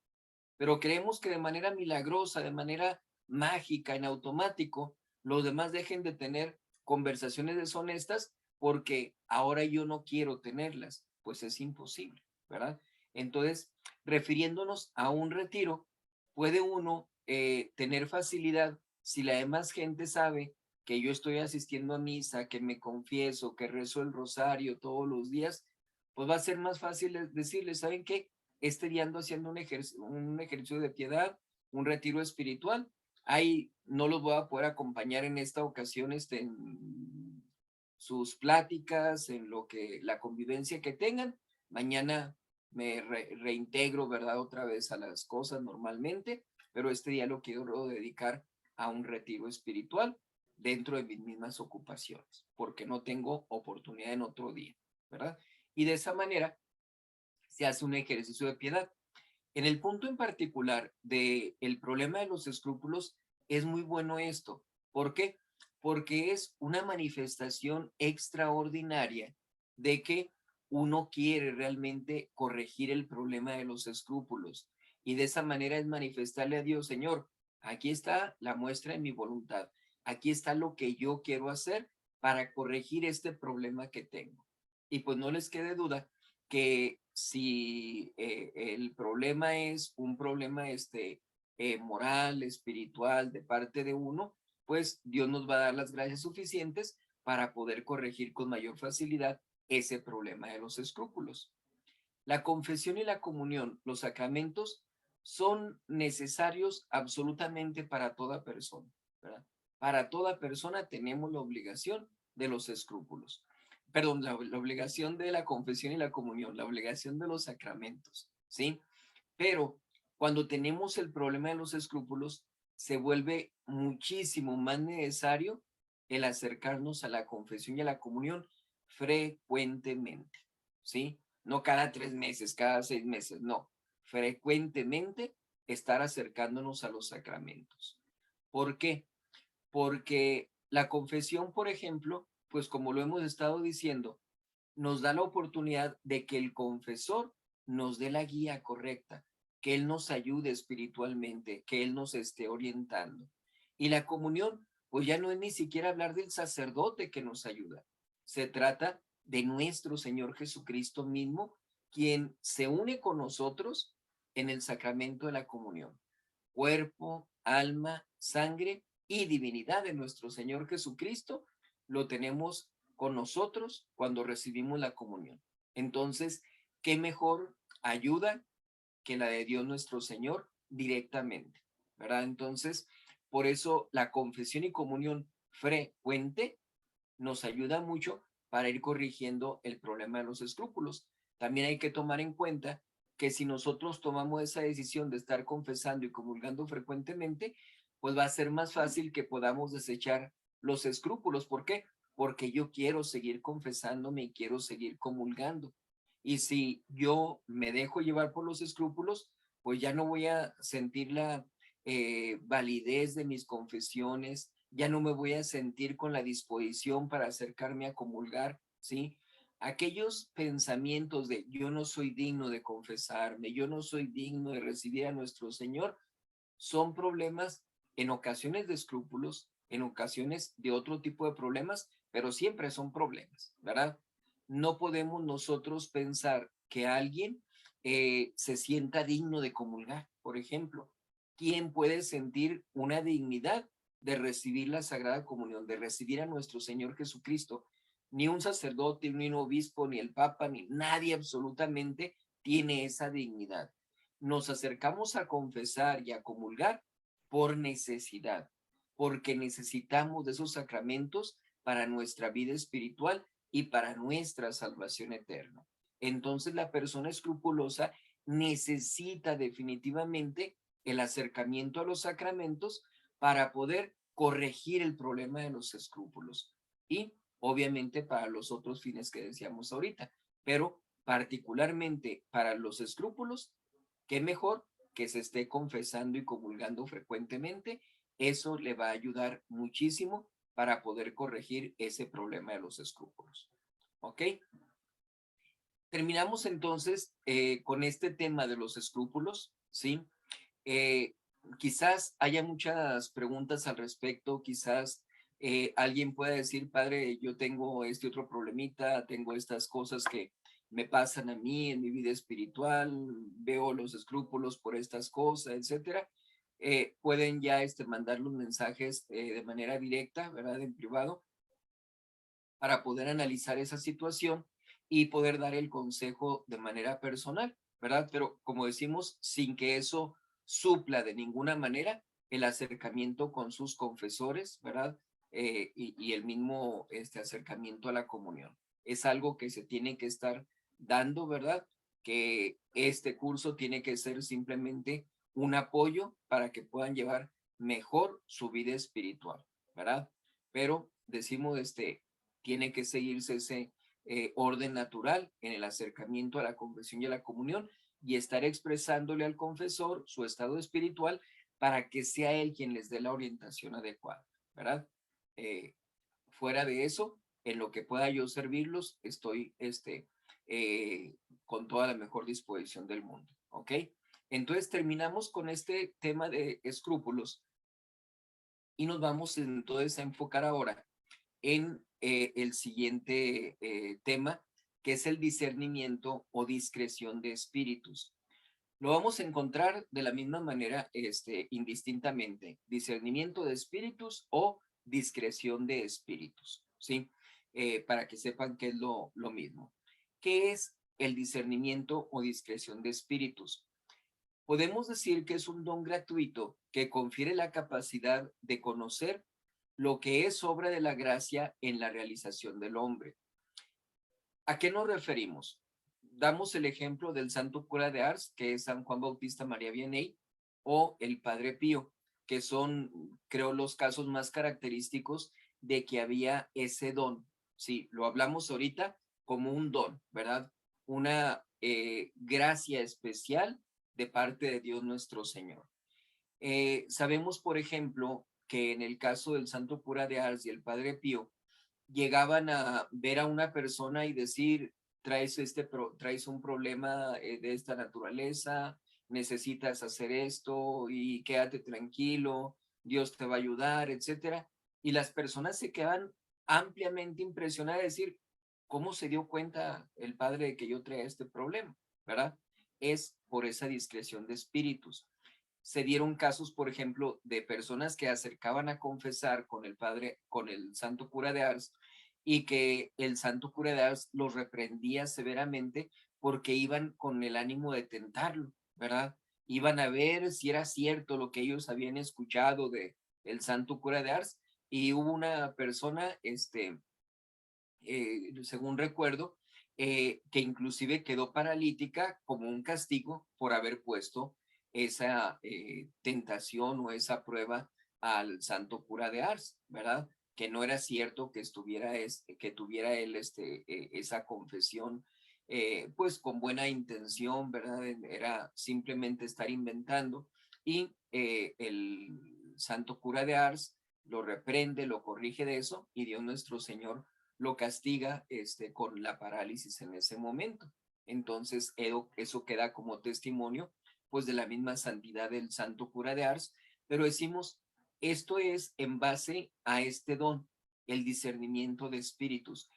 Pero creemos que de manera milagrosa, de manera mágica, en automático, los demás dejen de tener conversaciones deshonestas porque ahora yo no quiero tenerlas. Pues es imposible, ¿verdad? Entonces, refiriéndonos a un retiro, puede uno tener facilidad si la demás gente sabe que yo estoy asistiendo a misa, que me confieso, que rezo el rosario todos los días, pues va a ser más fácil decirles, ¿saben qué? Este día ando haciendo un ejercicio de piedad, un retiro espiritual. Ahí no los voy a poder acompañar en esta ocasión en sus pláticas, en lo que la convivencia que tengan. Mañana me reintegro, ¿verdad? Otra vez a las cosas normalmente, pero este día lo quiero dedicar a un retiro espiritual dentro de mis mismas ocupaciones, porque no tengo oportunidad en otro día, ¿verdad? Y de esa manera se hace un ejercicio de piedad. En el punto en particular del problema de los escrúpulos, es muy bueno esto. ¿Por qué? Porque es una manifestación extraordinaria de que uno quiere realmente corregir el problema de los escrúpulos. Y de esa manera es manifestarle a Dios, Señor, aquí está la muestra de mi voluntad. Aquí está lo que yo quiero hacer para corregir este problema que tengo. Y pues no les quede duda que si el problema es un problema moral, espiritual de parte de uno, pues Dios nos va a dar las gracias suficientes para poder corregir con mayor facilidad ese problema de los escrúpulos. La confesión y la comunión, los sacramentos, son necesarios absolutamente para toda persona, ¿verdad? Para toda persona tenemos la obligación de los escrúpulos. Perdón, la obligación de la confesión y la comunión, la obligación de los sacramentos, ¿sí? Pero cuando tenemos el problema de los escrúpulos, se vuelve muchísimo más necesario el acercarnos a la confesión y a la comunión frecuentemente, ¿sí? No cada 3 meses, cada 6 meses, no. Frecuentemente estar acercándonos a los sacramentos. ¿Por qué? Porque la confesión, por ejemplo, pues como lo hemos estado diciendo, nos da la oportunidad de que el confesor nos dé la guía correcta, que Él nos ayude espiritualmente, que Él nos esté orientando. Y la comunión, pues ya no es ni siquiera hablar del sacerdote que nos ayuda. Se trata de nuestro Señor Jesucristo mismo, quien se une con nosotros en el sacramento de la comunión. Cuerpo, alma, sangre y divinidad de nuestro Señor Jesucristo lo tenemos con nosotros cuando recibimos la comunión. Entonces, ¿qué mejor ayuda que la de Dios nuestro Señor directamente? ¿Verdad? Entonces, por eso la confesión y comunión frecuente nos ayuda mucho para ir corrigiendo el problema de los escrúpulos. También hay que tomar en cuenta que si nosotros tomamos esa decisión de estar confesando y comulgando frecuentemente, pues va a ser más fácil que podamos desechar los escrúpulos. ¿Por qué? Porque yo quiero seguir confesándome y quiero seguir comulgando. Y si yo me dejo llevar por los escrúpulos, pues ya no voy a sentir la validez de mis confesiones, ya no me voy a sentir con la disposición para acercarme a comulgar, ¿sí? Aquellos pensamientos de yo no soy digno de confesarme, yo no soy digno de recibir a nuestro Señor, son problemas en ocasiones de escrúpulos, en ocasiones de otro tipo de problemas, pero siempre son problemas, ¿verdad? No podemos nosotros pensar que alguien se sienta digno de comulgar, por ejemplo. ¿Quién puede sentir una dignidad de recibir la Sagrada Comunión, de recibir a nuestro Señor Jesucristo? Ni un sacerdote, ni un obispo, ni el Papa, ni nadie absolutamente tiene esa dignidad. Nos acercamos a confesar y a comulgar por necesidad, porque necesitamos de esos sacramentos para nuestra vida espiritual y para nuestra salvación eterna. Entonces la persona escrupulosa necesita definitivamente el acercamiento a los sacramentos para poder corregir el problema de los escrúpulos y obviamente para los otros fines que decíamos ahorita, pero particularmente para los escrúpulos, qué mejor que se esté confesando y comulgando frecuentemente. Eso le va a ayudar muchísimo para poder corregir ese problema de los escrúpulos. ¿Ok? Terminamos entonces con este tema de los escrúpulos, ¿sí? Quizás haya muchas preguntas al respecto, quizás alguien pueda decir, padre, yo tengo este otro problemita, tengo estas cosas que me pasan a mí en mi vida espiritual, veo los escrúpulos por estas cosas, etcétera. Pueden ya mandar los mensajes de manera directa, ¿verdad? En privado, para poder analizar esa situación y poder dar el consejo de manera personal, ¿verdad? Pero como decimos, sin que eso supla de ninguna manera el acercamiento con sus confesores, ¿verdad? Y el mismo acercamiento a la comunión. Es algo que se tiene que estar dando, ¿verdad? Que este curso tiene que ser simplemente un apoyo para que puedan llevar mejor su vida espiritual, ¿verdad? Pero decimos, tiene que seguirse ese orden natural en el acercamiento a la confesión y a la comunión y estar expresándole al confesor su estado espiritual para que sea él quien les dé la orientación adecuada, ¿verdad? Fuera de eso, en lo que pueda yo servirlos, estoy con toda la mejor disposición del mundo, ¿ok? Entonces terminamos con este tema de escrúpulos y nos vamos entonces a enfocar ahora en el siguiente tema, que es el discernimiento o discreción de espíritus. Lo vamos a encontrar de la misma manera, indistintamente, discernimiento de espíritus o discreción de espíritus, ¿sí? Para que sepan que es lo mismo. ¿Qué es el discernimiento o discreción de espíritus? Podemos decir que es un don gratuito que confiere la capacidad de conocer lo que es obra de la gracia en la realización del hombre. ¿A qué nos referimos? Damos el ejemplo del santo cura de Ars, que es San Juan Bautista María Vianney, o el Padre Pío, que son, creo, los casos más característicos de que había ese don. Sí, lo hablamos ahorita como un don, ¿verdad? Una gracia especial de parte de Dios nuestro Señor. Sabemos, por ejemplo, que en el caso del santo cura de Ars y el Padre Pío, llegaban a ver a una persona y decir, traes un problema de esta naturaleza, necesitas hacer esto y quédate tranquilo, Dios te va a ayudar, etcétera. Y las personas se quedan ampliamente impresionadas de decir, ¿cómo se dio cuenta el padre de que yo traía este problema? ¿Verdad? Es por esa discreción de espíritus. Se dieron casos, por ejemplo, de personas que acercaban a confesar con el santo cura de Ars, y que el santo cura de Ars los reprendía severamente porque iban con el ánimo de tentarlo, ¿verdad? Iban a ver si era cierto lo que ellos habían escuchado de el santo cura de Ars, y hubo una persona, según recuerdo, que inclusive quedó paralítica como un castigo por haber puesto esa tentación o esa prueba al santo cura de Ars, ¿verdad? Que no era cierto que que tuviera él esa confesión, pues con buena intención, ¿verdad? Era simplemente estar inventando, y el santo cura de Ars lo reprende, lo corrige de eso, y Dios nuestro Señor lo castiga con la parálisis en ese momento. Entonces, eso queda como testimonio, pues, de la misma santidad del santo cura de Ars, pero decimos, esto es en base a este don, el discernimiento de espíritus.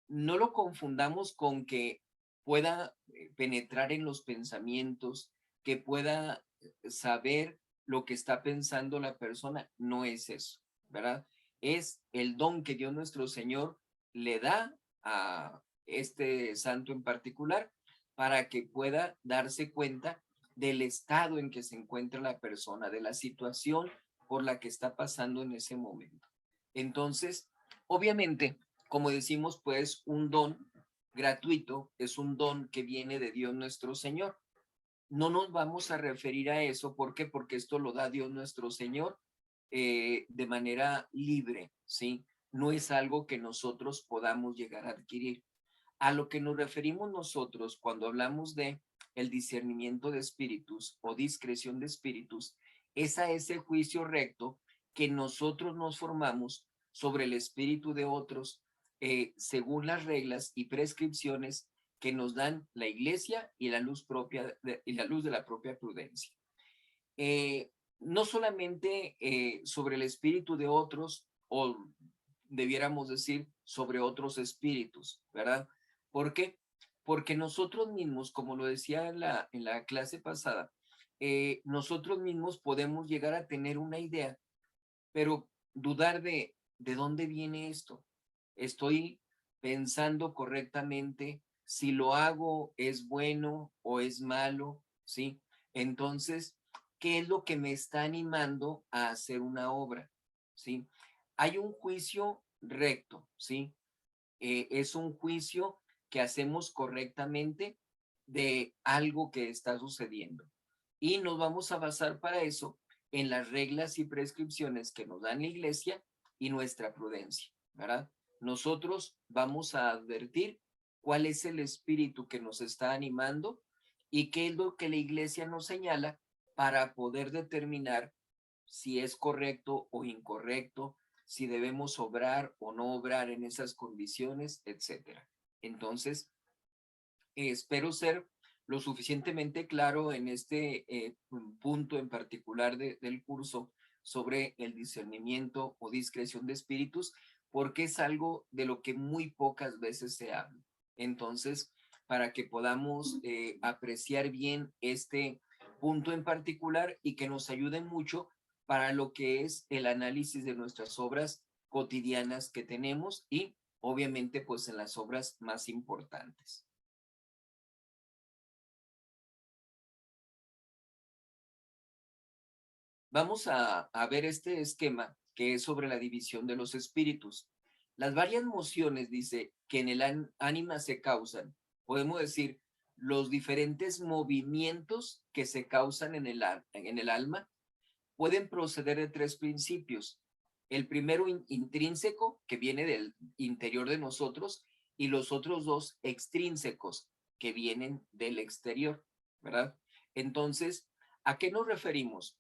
No lo confundamos con que pueda penetrar en los pensamientos, que pueda saber lo que está pensando la persona. No es eso, ¿verdad? Es el don que Dios nuestro Señor le da a este santo en particular para que pueda darse cuenta del estado en que se encuentra la persona, de la situación por la que está pasando en ese momento. Entonces, obviamente, como decimos, pues un don gratuito es un don que viene de Dios nuestro Señor. No nos vamos a referir a eso, ¿por qué? Porque esto lo da Dios nuestro Señor de manera libre, ¿sí? No es algo que nosotros podamos llegar a adquirir. A lo que nos referimos nosotros cuando hablamos de el discernimiento de espíritus o discreción de espíritus, es a ese juicio recto que nosotros nos formamos sobre el espíritu de otros según las reglas y prescripciones que nos dan la iglesia y la luz y la luz de la propia prudencia. No solamente sobre el espíritu de otros, o debiéramos decir sobre otros espíritus, ¿verdad? ¿Por qué? Porque nosotros mismos, como lo decía en la clase pasada, nosotros mismos podemos llegar a tener una idea, pero dudar de dónde viene esto. ¿Estoy pensando correctamente? Si lo hago, ¿es bueno o es malo? ¿Sí? Entonces, ¿qué es lo que me está animando a hacer una obra? ¿Sí? Hay un juicio recto, ¿sí? Es un juicio que hacemos correctamente de algo que está sucediendo. Y nos vamos a basar para eso en las reglas y prescripciones que nos dan la iglesia y nuestra prudencia, ¿verdad? Nosotros vamos a advertir cuál es el espíritu que nos está animando y qué es lo que la iglesia nos señala para poder determinar si es correcto o incorrecto, si debemos obrar o no obrar en esas condiciones, etcétera. Entonces, espero ser lo suficientemente claro en este punto en particular del curso sobre el discernimiento o discreción de espíritus, porque es algo de lo que muy pocas veces se habla. Entonces, para que podamos apreciar bien este punto en particular y que nos ayude mucho para lo que es el análisis de nuestras obras cotidianas que tenemos y obviamente pues en las obras más importantes. Vamos a ver este esquema que es sobre la división de los espíritus. Las varias mociones, dice, que en el ánima se causan, podemos decir, los diferentes movimientos que se causan en el alma pueden proceder de tres principios. El primero intrínseco, que viene del interior de nosotros, y los otros dos extrínsecos, que vienen del exterior, ¿verdad? Entonces, ¿a qué nos referimos?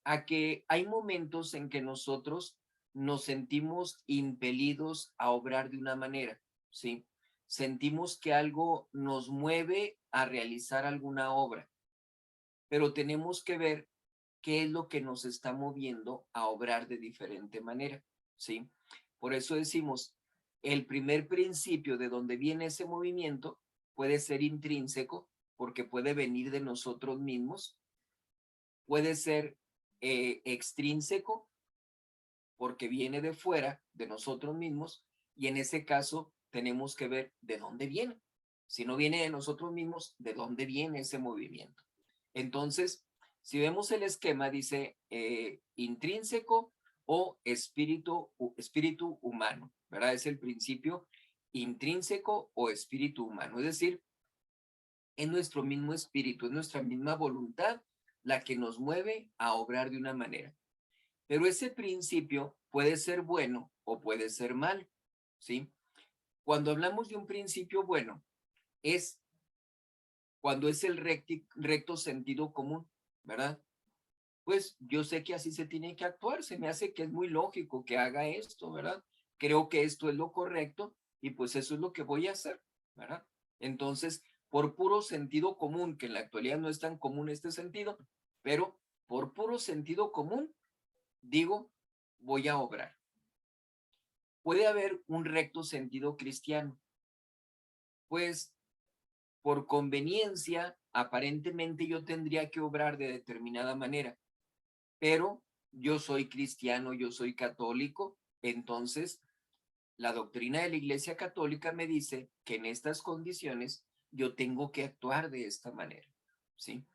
A que hay momentos en que nosotros nos sentimos impelidos a obrar de una manera, ¿sí? Sentimos que algo nos mueve a realizar alguna obra, pero tenemos que ver qué es lo que nos está moviendo a obrar de diferente manera, ¿sí? Por eso decimos, el primer principio de donde viene ese movimiento puede ser intrínseco, porque puede venir de nosotros mismos, puede ser extrínseco, porque viene de fuera, de nosotros mismos, y en ese caso tenemos que ver de dónde viene. Si no viene de nosotros mismos, ¿de dónde viene ese movimiento? Entonces, si vemos el esquema, dice intrínseco o espíritu humano, ¿verdad? Es el principio intrínseco o espíritu humano. Es decir, es nuestro mismo espíritu, es nuestra misma voluntad la que nos mueve a obrar de una manera. Pero ese principio puede ser bueno o puede ser malo, ¿sí? Cuando hablamos de un principio bueno, es cuando es el recto sentido común, ¿verdad? Pues yo sé que así se tiene que actuar, se me hace que es muy lógico que haga esto, ¿verdad? Creo que esto es lo correcto y pues eso es lo que voy a hacer, ¿verdad? Entonces, por puro sentido común, que en la actualidad no es tan común este sentido, pero por puro sentido común, digo, voy a obrar. ¿Puede haber un recto sentido cristiano? Pues por conveniencia, aparentemente yo tendría que obrar de determinada manera, pero yo soy cristiano, yo soy católico, entonces la doctrina de la Iglesia Católica me dice que en estas condiciones yo tengo que actuar de esta manera, ¿sí?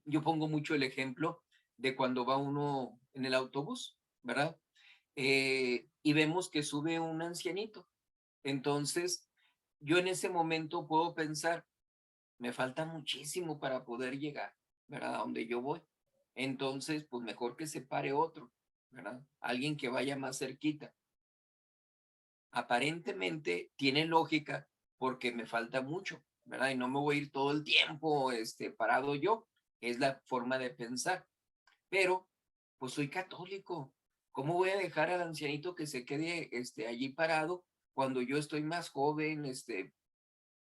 Yo pongo mucho el ejemplo de cuando va uno en el autobús, ¿verdad? Y vemos que sube un ancianito. Entonces, yo en ese momento puedo pensar, me falta muchísimo para poder llegar, ¿verdad? A donde yo voy. Entonces, pues mejor que se pare otro, ¿verdad? Alguien que vaya más cerquita. Aparentemente tiene lógica porque me falta mucho, ¿verdad? Y no me voy a ir todo el tiempo parado yo. Es la forma de pensar. Pero, pues soy católico. ¿Cómo voy a dejar al ancianito que se quede allí parado cuando yo estoy más joven,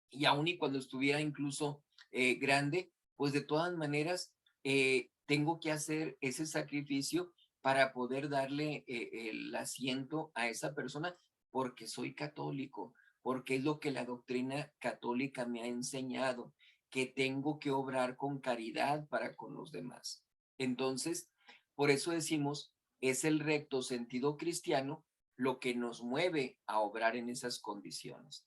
y aún y cuando estuviera incluso grande? Pues de todas maneras tengo que hacer ese sacrificio para poder darle el asiento a esa persona porque soy católico, porque es lo que la doctrina católica me ha enseñado, que tengo que obrar con caridad para con los demás. Entonces, por eso decimos, es el recto sentido cristiano lo que nos mueve a obrar en esas condiciones.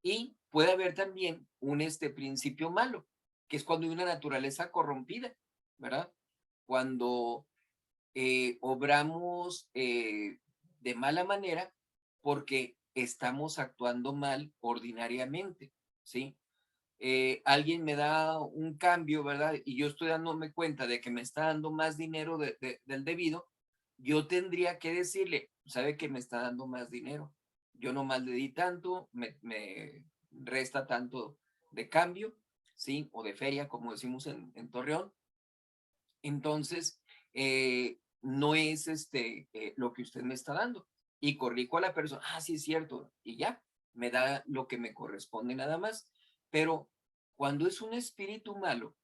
Y puede haber también un principio malo, que es cuando hay una naturaleza corrompida, ¿verdad? Cuando obramos de mala manera porque estamos actuando mal ordinariamente, ¿sí? Alguien me da un cambio, ¿verdad? Y yo estoy dándome cuenta de que me está dando más dinero del debido, yo tendría que decirle, ¿sabe que me está dando más dinero? Yo nomás le di tanto, me resta tanto de cambio, ¿sí? O de feria, como decimos en Torreón. Entonces, no es lo que usted me está dando. Y corrijo a la persona, sí es cierto, y ya, me da lo que me corresponde nada más. Pero cuando es un espíritu malo,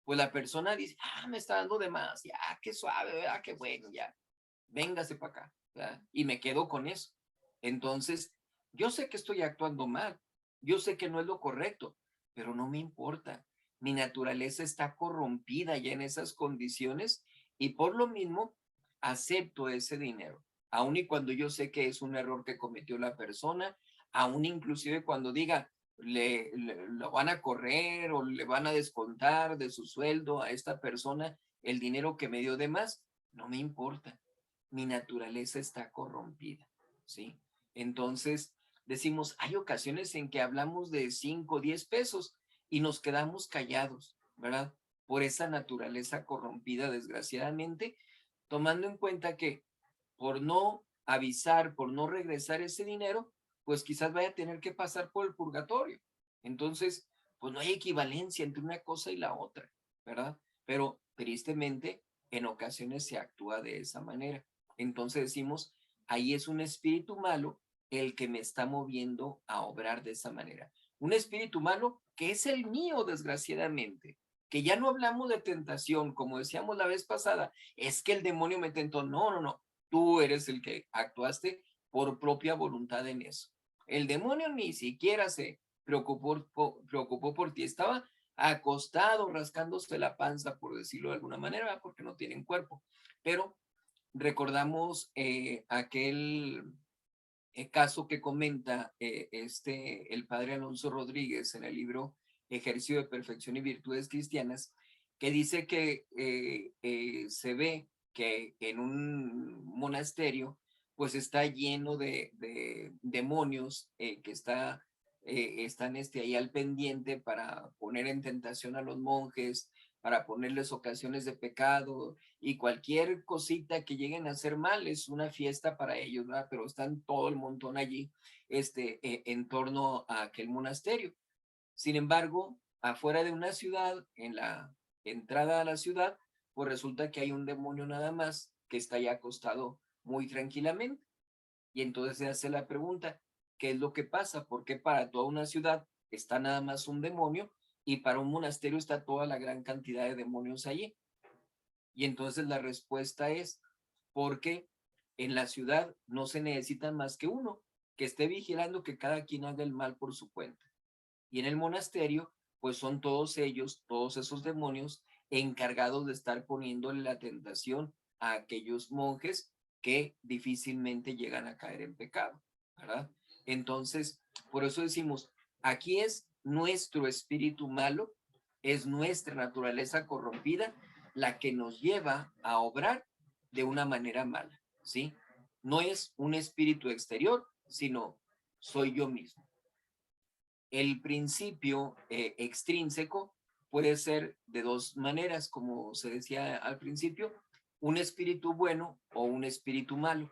pues la persona dice, me está dando de más, ya, qué suave, ¿verdad? Qué bueno, ya, véngase para acá, ¿verdad? Y me quedo con eso. Entonces, yo sé que estoy actuando mal, yo sé que no es lo correcto, pero no me importa. Mi naturaleza está corrompida ya en esas condiciones y por lo mismo acepto ese dinero, aun y cuando yo sé que es un error que cometió la persona, aun inclusive cuando diga, lo van a correr o le van a descontar de su sueldo a esta persona el dinero que me dio de más, no me importa. Mi naturaleza está corrompida, ¿sí? Entonces, decimos, hay ocasiones en que hablamos de 5 o 10 pesos y nos quedamos callados, ¿verdad? Por esa naturaleza corrompida, desgraciadamente, tomando en cuenta que por no avisar, por no regresar ese dinero, pues quizás vaya a tener que pasar por el purgatorio. Entonces, pues no hay equivalencia entre una cosa y la otra, ¿verdad? Pero tristemente, en ocasiones se actúa de esa manera. Entonces decimos, ahí es un espíritu malo el que me está moviendo a obrar de esa manera. Un espíritu malo que es el mío, desgraciadamente, que ya no hablamos de tentación, como decíamos la vez pasada, es que el demonio me tentó. No, no, no, tú eres el que actuaste por propia voluntad en eso. El demonio ni siquiera se preocupó por ti, estaba acostado rascándose la panza, por decirlo de alguna manera, porque no tienen cuerpo. Pero recordamos aquel caso que comenta el padre Alonso Rodríguez en el libro Ejercicio de Perfección y Virtudes Cristianas, que dice que se ve que en un monasterio pues está lleno de demonios que están ahí al pendiente para poner en tentación a los monjes, para ponerles ocasiones de pecado y cualquier cosita que lleguen a hacer mal es una fiesta para ellos, ¿verdad? Pero están todo el montón allí en torno a aquel monasterio. Sin embargo, afuera de una ciudad, en la entrada a la ciudad, pues resulta que hay un demonio nada más que está ya acostado muy tranquilamente. Y entonces se hace la pregunta, ¿qué es lo que pasa? ¿Por qué para toda una ciudad está nada más un demonio y para un monasterio está toda la gran cantidad de demonios allí? Y entonces la respuesta es porque en la ciudad no se necesita más que uno, que esté vigilando que cada quien haga el mal por su cuenta. Y en el monasterio, pues son todos ellos, todos esos demonios, encargados de estar poniéndole la tentación a aquellos monjes que difícilmente llegan a caer en pecado, ¿verdad? Entonces, por eso decimos, aquí es nuestro espíritu malo, es nuestra naturaleza corrompida la que nos lleva a obrar de una manera mala, ¿sí? No es un espíritu exterior, sino soy yo mismo. El principio extrínseco puede ser de dos maneras, como se decía al principio, un espíritu bueno o un espíritu malo.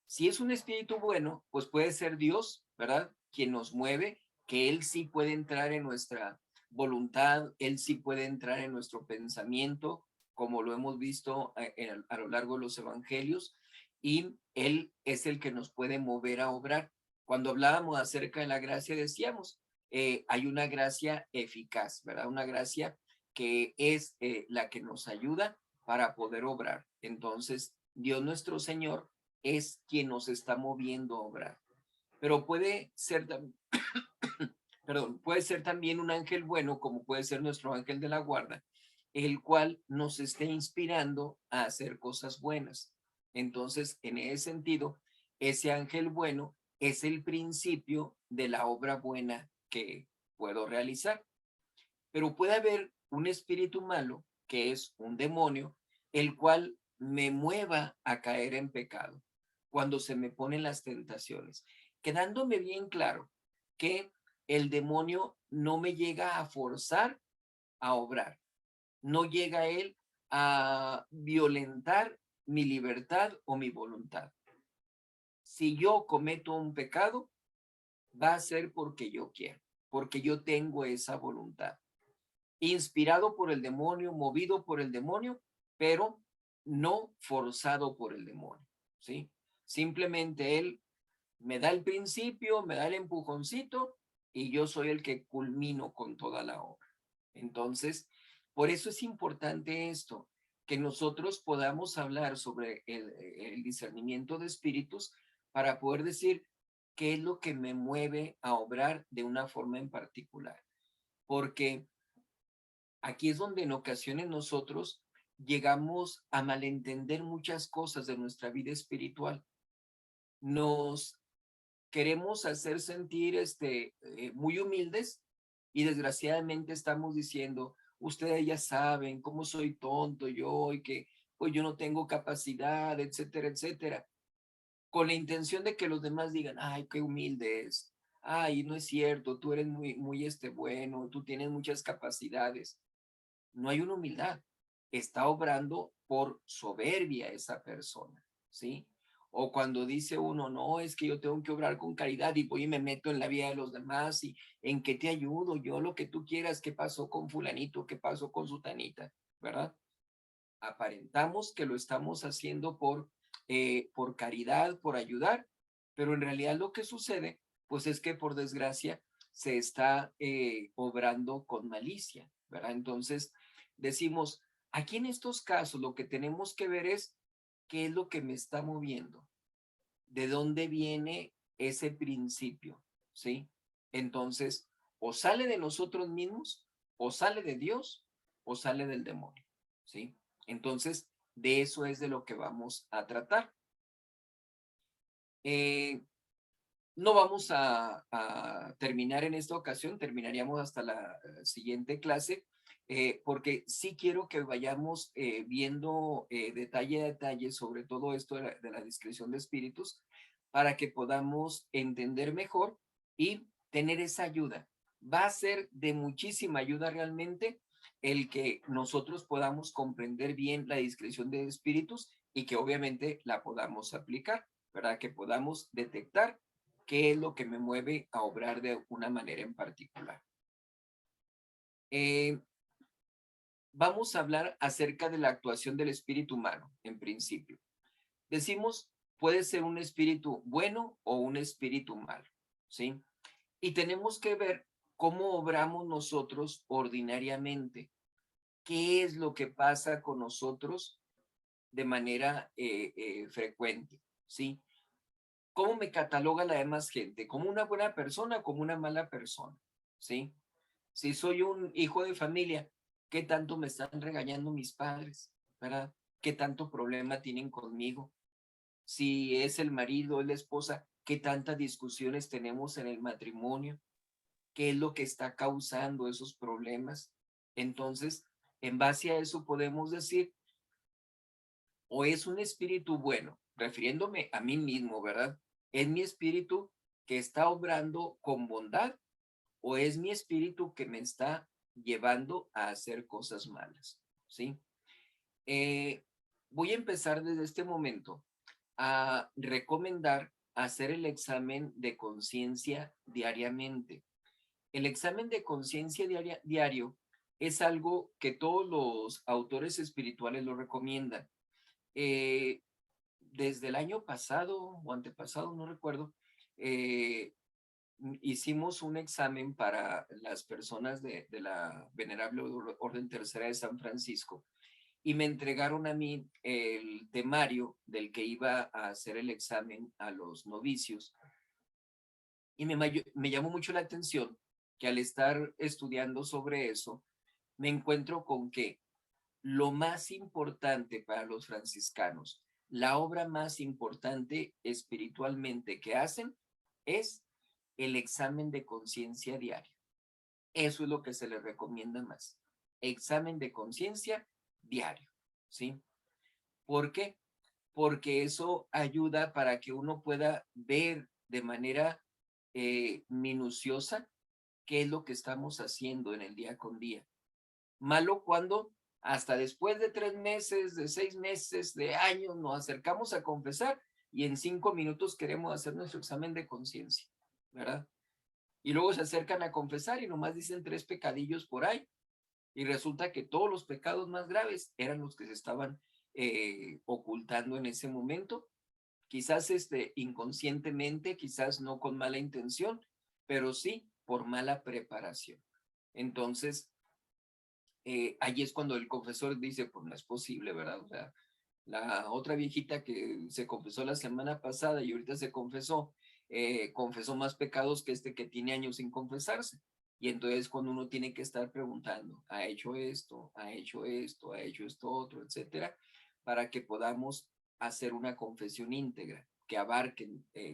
Si es un espíritu bueno, pues puede ser Dios, ¿verdad? Quien nos mueve, que Él sí puede entrar en nuestra voluntad, Él sí puede entrar en nuestro pensamiento, como lo hemos visto a lo largo de los evangelios, y Él es el que nos puede mover a obrar. Cuando hablábamos acerca de la gracia, decíamos, hay una gracia eficaz, ¿verdad? Una gracia que es la que nos ayuda para poder obrar. Entonces, Dios nuestro Señor es quien nos está moviendo a obrar. Pero puede ser, puede ser también un ángel bueno, como puede ser nuestro ángel de la guarda, el cual nos esté inspirando a hacer cosas buenas. Entonces, en ese sentido, ese ángel bueno es el principio de la obra buena que puedo realizar. Pero puede haber un espíritu malo, que es un demonio, el cual me mueva a caer en pecado cuando se me ponen las tentaciones, quedándome bien claro que el demonio no me llega a forzar a obrar, no llega él a violentar mi libertad o mi voluntad. Si yo cometo un pecado, va a ser porque yo quiero, porque yo tengo esa voluntad. Inspirado por el demonio, movido por el demonio, pero no forzado por el demonio, ¿sí? Simplemente él me da el principio, me da el empujoncito y yo soy el que culmino con toda la obra. Entonces, por eso es importante esto, que nosotros podamos hablar sobre el discernimiento de espíritus para poder decir qué es lo que me mueve a obrar de una forma en particular. Porque aquí es donde en ocasiones nosotros llegamos a malentender muchas cosas de nuestra vida espiritual. Nos queremos hacer sentir muy humildes y desgraciadamente estamos diciendo, ustedes ya saben cómo soy tonto yo y que pues yo no tengo capacidad, etcétera, etcétera, con la intención de que los demás digan, ay, qué humilde es, ay, no es cierto, tú eres muy bueno, tú tienes muchas capacidades. No hay una humildad, está obrando por soberbia esa persona, ¿sí? O cuando dice uno, no, es que yo tengo que obrar con caridad y voy y me meto en la vida de los demás y en qué te ayudo, yo lo que tú quieras, qué pasó con fulanito, qué pasó con sutanita, ¿verdad? Aparentamos que lo estamos haciendo por caridad, por ayudar, pero en realidad lo que sucede, pues es que por desgracia se está obrando con malicia, ¿verdad? Entonces decimos, aquí en estos casos lo que tenemos que ver es qué es lo que me está moviendo, de dónde viene ese principio, ¿sí? Entonces, o sale de nosotros mismos, o sale de Dios, o sale del demonio, ¿sí? Entonces, de eso es de lo que vamos a tratar. No vamos a terminar en esta ocasión, terminaríamos hasta la siguiente clase, porque sí quiero que vayamos viendo detalle a detalle sobre todo esto de la discreción de espíritus, para que podamos entender mejor y tener esa ayuda. Va a ser de muchísima ayuda realmente el que nosotros podamos comprender bien la discreción de espíritus y que obviamente la podamos aplicar, ¿verdad? Que podamos detectar qué es lo que me mueve a obrar de una manera en particular. Vamos a hablar acerca de la actuación del espíritu humano, en principio. Decimos, puede ser un espíritu bueno o un espíritu malo, ¿sí? Y tenemos que ver cómo obramos nosotros ordinariamente. ¿Qué es lo que pasa con nosotros de manera frecuente, ¿sí? ¿Cómo me cataloga la demás gente? ¿Como una buena persona o como una mala persona? ¿Sí? Si soy un hijo de familia, ¿qué tanto me están regañando mis padres? ¿Verdad? ¿Qué tanto problema tienen conmigo? Si es el marido o la esposa, ¿qué tantas discusiones tenemos en el matrimonio? ¿Qué es lo que está causando esos problemas? Entonces, en base a eso podemos decir, o es un espíritu bueno, refiriéndome a mí mismo, ¿verdad? ¿Es mi espíritu que está obrando con bondad o es mi espíritu que me está llevando a hacer cosas malas? ¿Sí? Eh, Voy a empezar desde este momento a recomendar hacer el examen de conciencia diariamente. El examen de conciencia diario es algo que todos los autores espirituales lo recomiendan. Eh, Desde el año pasado o antepasado, no recuerdo, hicimos un examen para las personas de la Venerable Orden Tercera de San Francisco y me entregaron a mí el temario del que iba a hacer el examen a los novicios. Y me llamó mucho la atención que al estar estudiando sobre eso, me encuentro con que lo más importante para los franciscanos, la obra más importante espiritualmente que hacen es el examen de conciencia diario. Eso es lo que se les recomienda más. Examen de conciencia diario, ¿sí? ¿Por qué? Porque eso ayuda para que uno pueda ver de manera minuciosa qué es lo que estamos haciendo en el día con día. Malo cuando hasta después de 3 meses, de 6 meses, de años, nos acercamos a confesar y en 5 minutos queremos hacer nuestro examen de conciencia, ¿verdad? Y luego se acercan a confesar y nomás dicen 3 pecadillos por ahí. Y resulta que todos los pecados más graves eran los que se estaban ocultando en ese momento. Quizás inconscientemente, quizás no con mala intención, pero sí por mala preparación. Entonces, allí es cuando el confesor dice, pues no es posible, ¿verdad? O sea, la otra viejita que se confesó la semana pasada y ahorita se confesó más pecados que que tiene años sin confesarse. Y entonces cuando uno tiene que estar preguntando, ¿ha hecho esto? ¿Ha hecho esto? ¿Ha hecho esto otro? Etcétera, para que podamos hacer una confesión íntegra que abarque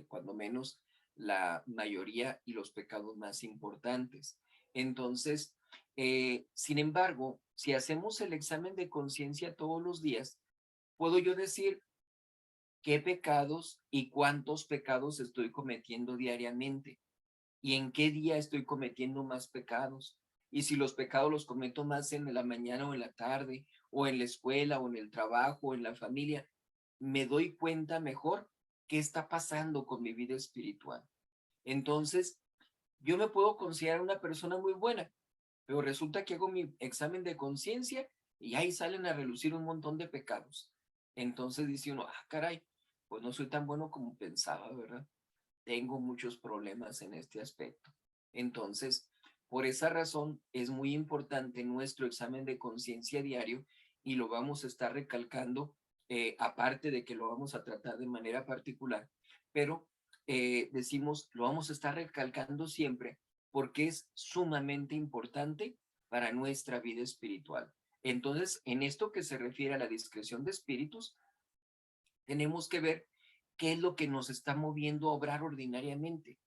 cuando menos la mayoría y los pecados más importantes. Entonces, sin embargo, si hacemos el examen de conciencia todos los días, puedo yo decir qué pecados y cuántos pecados estoy cometiendo diariamente y en qué día estoy cometiendo más pecados. Y si los pecados los cometo más en la mañana o en la tarde, o en la escuela, o en el trabajo, o en la familia, me doy cuenta mejor qué está pasando con mi vida espiritual. Entonces, yo me puedo considerar una persona muy buena, pero resulta que hago mi examen de conciencia y ahí salen a relucir un montón de pecados. Entonces dice uno, caray, pues no soy tan bueno como pensaba, ¿verdad? Tengo muchos problemas en este aspecto. Entonces, por esa razón es muy importante nuestro examen de conciencia diario y lo vamos a estar recalcando, aparte de que lo vamos a tratar de manera particular, pero decimos, lo vamos a estar recalcando siempre porque es sumamente importante para nuestra vida espiritual. Entonces, en esto que se refiere a la discreción de espíritus, tenemos que ver qué es lo que nos está moviendo a obrar ordinariamente,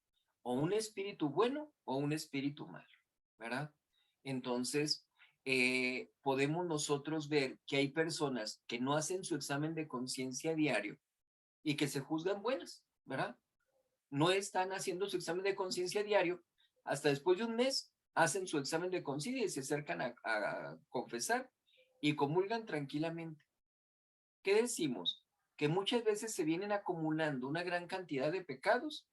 o un espíritu bueno o un espíritu malo, ¿verdad? Entonces, podemos nosotros ver que hay personas que no hacen su examen de conciencia diario y que se juzgan buenas, ¿verdad? No están haciendo su examen de conciencia diario, hasta después de un mes hacen su examen de conciencia y se acercan a confesar y comulgan tranquilamente. ¿Qué decimos? Que muchas veces se vienen acumulando una gran cantidad de pecados.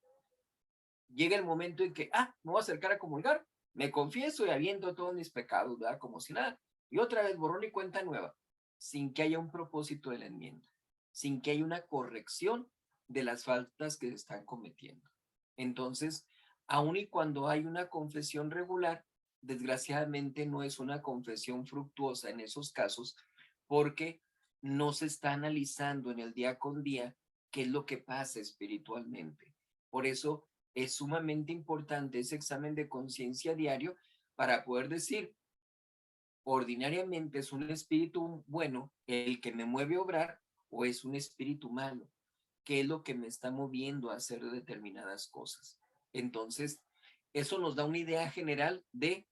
Llega el momento en que, me voy a acercar a comulgar, me confieso y aviento todos mis pecados, ¿verdad? Como si nada. Y otra vez borrón y cuenta nueva, sin que haya un propósito de la enmienda, sin que haya una corrección de las faltas que se están cometiendo. Entonces, aun y cuando hay una confesión regular, desgraciadamente no es una confesión fructuosa en esos casos, porque no se está analizando en el día con día qué es lo que pasa espiritualmente. Por eso es sumamente importante ese examen de conciencia diario para poder decir, ordinariamente es un espíritu bueno el que me mueve a obrar o es un espíritu malo, qué es lo que me está moviendo a hacer determinadas cosas. Entonces, eso nos da una idea general de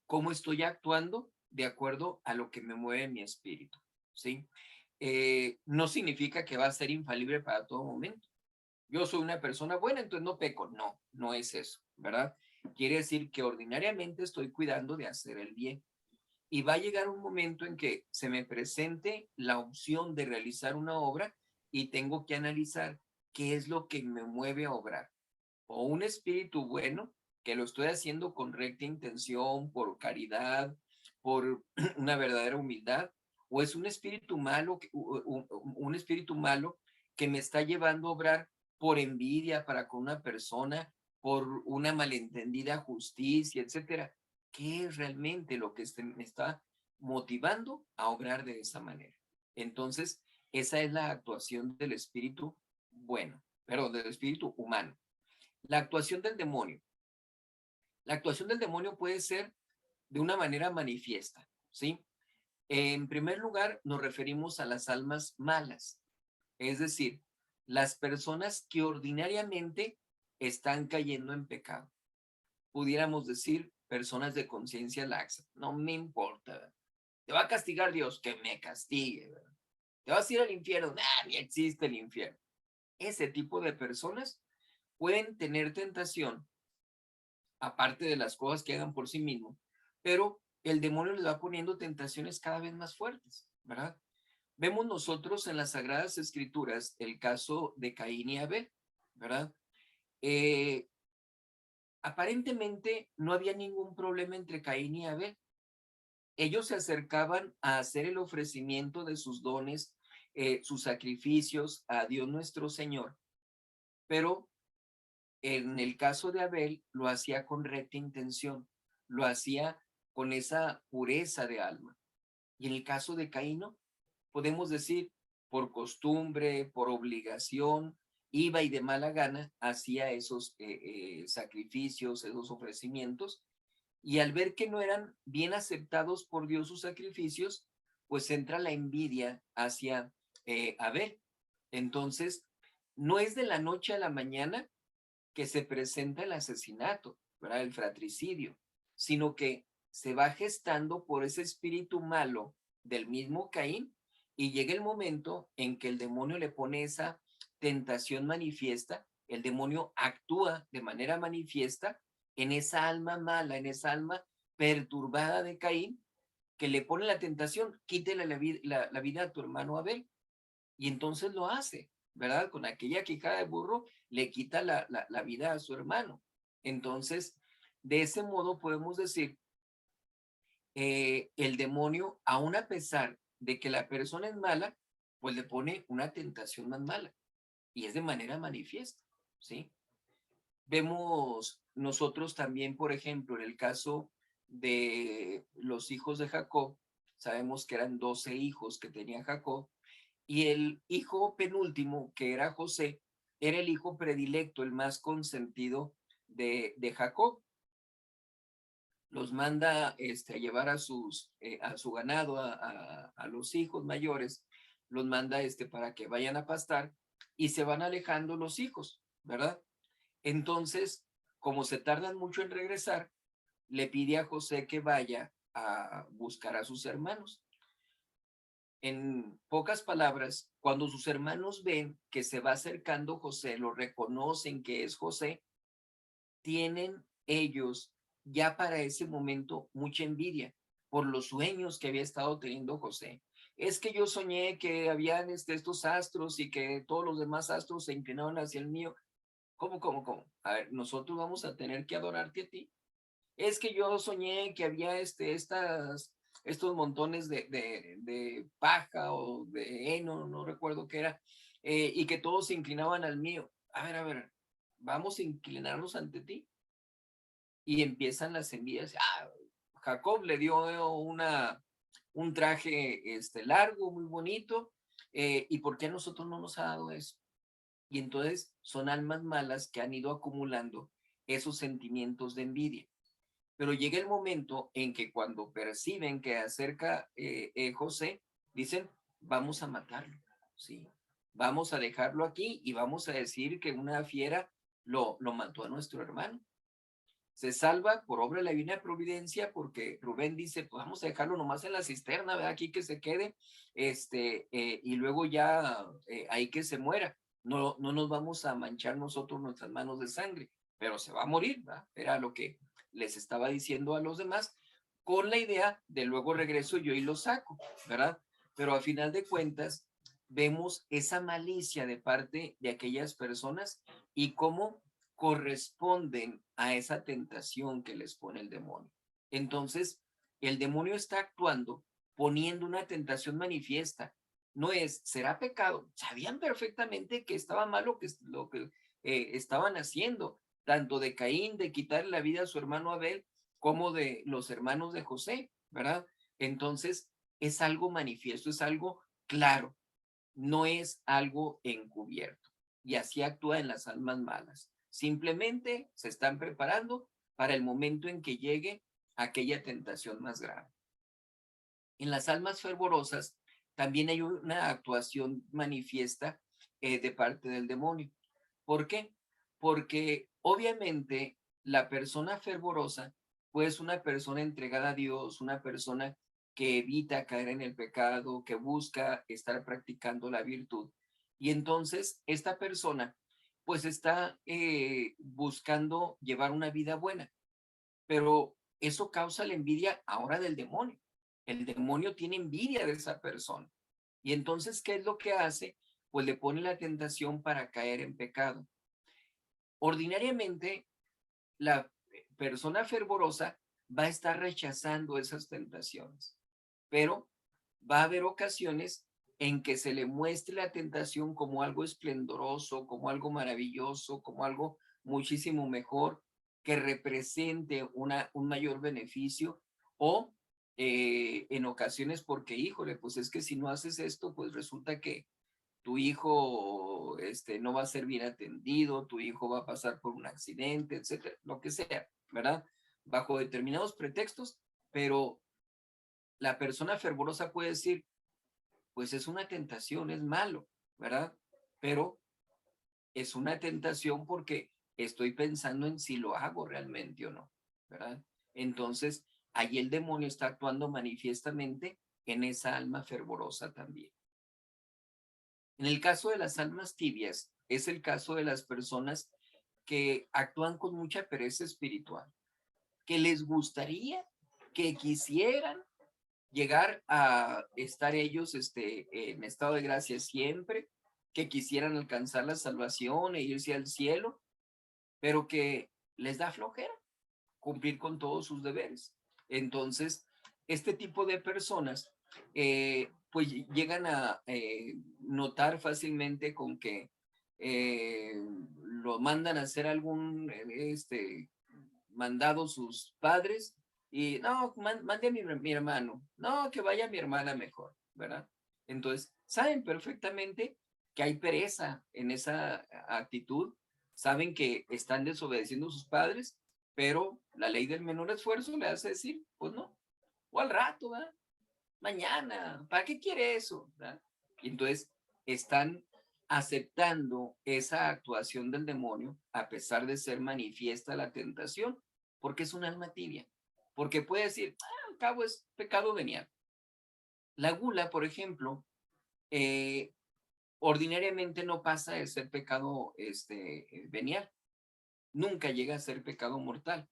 cómo estoy actuando de acuerdo a lo que me mueve mi espíritu, ¿sí? No significa que va a ser infalible para todo momento. Yo soy una persona buena, entonces no peco. No, no es eso, ¿verdad? Quiere decir que ordinariamente estoy cuidando de hacer el bien. Y va a llegar un momento en que se me presente la opción de realizar una obra y tengo que analizar qué es lo que me mueve a obrar. O un espíritu bueno, que lo estoy haciendo con recta intención, por caridad, por una verdadera humildad, o es un espíritu malo, un espíritu malo que me está llevando a obrar por envidia para con una persona, por una malentendida justicia, etcétera. ¿Qué es realmente lo que me está motivando a obrar de esa manera? Entonces, esa es la actuación del espíritu bueno, perdón, del espíritu humano. La actuación del demonio. La actuación del demonio puede ser de una manera manifiesta, ¿sí? En primer lugar, nos referimos a las almas malas, es decir, las personas que ordinariamente están cayendo en pecado. Pudiéramos decir personas de conciencia laxa. No me importa, ¿verdad? Te va a castigar Dios, que me castigue, ¿verdad? Te vas a ir al infierno, ni existe el infierno. Ese tipo de personas pueden tener tentación, aparte de las cosas que hagan por sí mismos, pero el demonio les va poniendo tentaciones cada vez más fuertes, ¿verdad? Vemos nosotros en las Sagradas Escrituras el caso de Caín y Abel, ¿verdad? Aparentemente no había ningún problema entre Caín y Abel. Ellos se acercaban a hacer el ofrecimiento de sus dones, sus sacrificios a Dios nuestro Señor, pero en el caso de Abel lo hacía con recta intención, lo hacía con esa pureza de alma. Y en el caso de Caín, podemos decir, por costumbre, por obligación, iba y de mala gana hacía esos sacrificios, esos ofrecimientos, y al ver que no eran bien aceptados por Dios sus sacrificios, pues entra la envidia hacia Abel. Entonces, no es de la noche a la mañana que se presenta el asesinato, ¿verdad? El fratricidio, sino que se va gestando por ese espíritu malo del mismo Caín y llega el momento en que el demonio le pone esa tentación manifiesta, el demonio actúa de manera manifiesta en esa alma mala, en esa alma perturbada de Caín, que le pone la tentación, quítele la vida a tu hermano Abel. Y entonces lo hace, ¿verdad? Con aquella quijada de burro le quita la vida a su hermano. Entonces, de ese modo podemos decir, el demonio, aun a pesar de que la persona es mala, pues le pone una tentación más mala y es de manera manifiesta, ¿sí? Vemos nosotros también, por ejemplo, en el caso de los hijos de Jacob, sabemos que eran 12 hijos que tenía Jacob, y el hijo penúltimo, que era José, era el hijo predilecto, el más consentido de Jacob. Los manda a llevar a su ganado, a los hijos mayores, los manda para que vayan a pastar, y se van alejando los hijos, ¿verdad? Entonces, como se tardan mucho en regresar, le pide a José que vaya a buscar a sus hermanos. En pocas palabras, cuando sus hermanos ven que se va acercando José, lo reconocen que es José, tienen ellos ya para ese momento mucha envidia por los sueños que había estado teniendo José. Es que yo soñé que habían estos astros y que todos los demás astros se inclinaban hacia el mío. ¿Cómo? A ver, nosotros vamos a tener que adorarte a ti. Es que yo soñé que había estos montones de paja o de heno, no recuerdo qué era, y que todos se inclinaban al mío. A ver, vamos a inclinarnos ante ti. Y empiezan las envidias. Jacob le dio un traje largo, muy bonito, ¿y por qué a nosotros no nos ha dado eso? Y entonces son almas malas que han ido acumulando esos sentimientos de envidia. Pero llega el momento en que cuando perciben que acerca José, dicen, vamos a matarlo, ¿sí? Vamos a dejarlo aquí y vamos a decir que una fiera lo mató a nuestro hermano. Se salva por obra de la divina providencia porque Rubén dice, pues vamos a dejarlo nomás en la cisterna, ¿verdad? Aquí que se quede, y luego ya ahí que se muera. No nos vamos a manchar nosotros nuestras manos de sangre, pero se va a morir, ¿verdad? Era lo que les estaba diciendo a los demás, con la idea de luego regreso yo y lo saco, ¿verdad? Pero a final de cuentas, vemos esa malicia de parte de aquellas personas y cómo corresponden a esa tentación que les pone el demonio. Entonces, el demonio está actuando poniendo una tentación manifiesta. No es, será pecado. Sabían perfectamente que estaba mal lo que estaban haciendo, tanto de Caín, de quitarle la vida a su hermano Abel, como de los hermanos de José, ¿verdad? Entonces, es algo manifiesto, es algo claro, no es algo encubierto. Y así actúa en las almas malas. Simplemente se están preparando para el momento en que llegue aquella tentación más grave. En las almas fervorosas también hay una actuación manifiesta de parte del demonio. ¿Por qué? Porque obviamente la persona fervorosa pues una persona entregada a Dios, una persona que evita caer en el pecado, que busca estar practicando la virtud. Y entonces esta persona pues está buscando llevar una vida buena, pero eso causa la envidia ahora del demonio. El demonio tiene envidia de esa persona. Y entonces, ¿qué es lo que hace? Pues le pone la tentación para caer en pecado. Ordinariamente, la persona fervorosa va a estar rechazando esas tentaciones, pero va a haber ocasiones en que se le muestre la tentación como algo esplendoroso, como algo maravilloso, como algo muchísimo mejor, que represente un mayor beneficio, o en ocasiones porque, híjole, pues es que si no haces esto, pues resulta que tu hijo no va a ser bien atendido, tu hijo va a pasar por un accidente, etcétera, lo que sea, ¿verdad? Bajo determinados pretextos, pero la persona fervorosa puede decir, pues es una tentación, es malo, ¿verdad? Pero es una tentación porque estoy pensando en si lo hago realmente o no, ¿verdad? Entonces, ahí el demonio está actuando manifiestamente en esa alma fervorosa también. En el caso de las almas tibias, es el caso de las personas que actúan con mucha pereza espiritual, que les gustaría, que quisieran llegar a estar ellos en estado de gracia siempre, que quisieran alcanzar la salvación e irse al cielo, pero que les da flojera cumplir con todos sus deberes. Entonces, este tipo de personas pues llegan a notar fácilmente con que lo mandan a hacer algún mandado sus padres y no, mande a mi hermano, no, que vaya mi hermana mejor, ¿verdad? Entonces, saben perfectamente que hay pereza en esa actitud, saben que están desobedeciendo a sus padres, pero la ley del menor esfuerzo le hace decir, pues no, o al rato, mañana, ¿para qué quiere eso? ¿Verdad? Y entonces están aceptando esa actuación del demonio, a pesar de ser manifiesta la tentación, porque es un alma tibia, porque puede decir, al cabo es pecado venial. La gula, por ejemplo, ordinariamente no pasa de ser pecado venial, nunca llega a ser pecado mortal.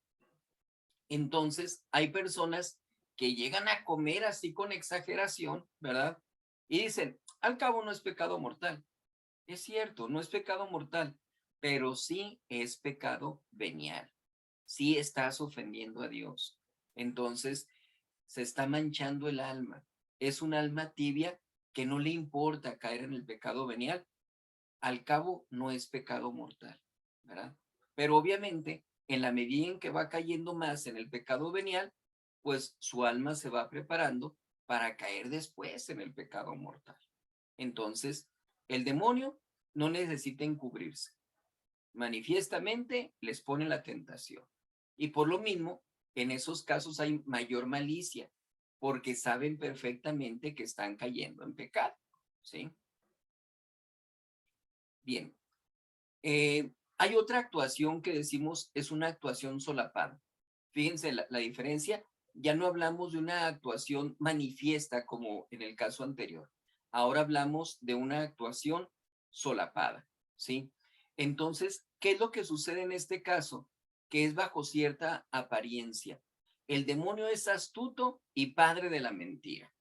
Entonces, hay personas que llegan a comer así con exageración, ¿verdad? Y dicen, al cabo no es pecado mortal. Es cierto, no es pecado mortal, pero sí es pecado venial. Sí estás ofendiendo a Dios. Entonces, se está manchando el alma. Es un alma tibia que no le importa caer en el pecado venial. Al cabo, no es pecado mortal, ¿verdad? Pero obviamente, en la medida en que va cayendo más en el pecado venial, pues su alma se va preparando para caer después en el pecado mortal. Entonces, el demonio no necesita encubrirse. Manifiestamente les pone la tentación. Y por lo mismo, en esos casos hay mayor malicia, porque saben perfectamente que están cayendo en pecado, ¿sí? Bien. Hay otra actuación que decimos es una actuación solapada. Fíjense la diferencia. Ya no hablamos de una actuación manifiesta como en el caso anterior. Ahora hablamos de una actuación solapada, ¿sí? Entonces, ¿qué es lo que sucede en este caso? Que es bajo cierta apariencia. El demonio es astuto y padre de la mentira.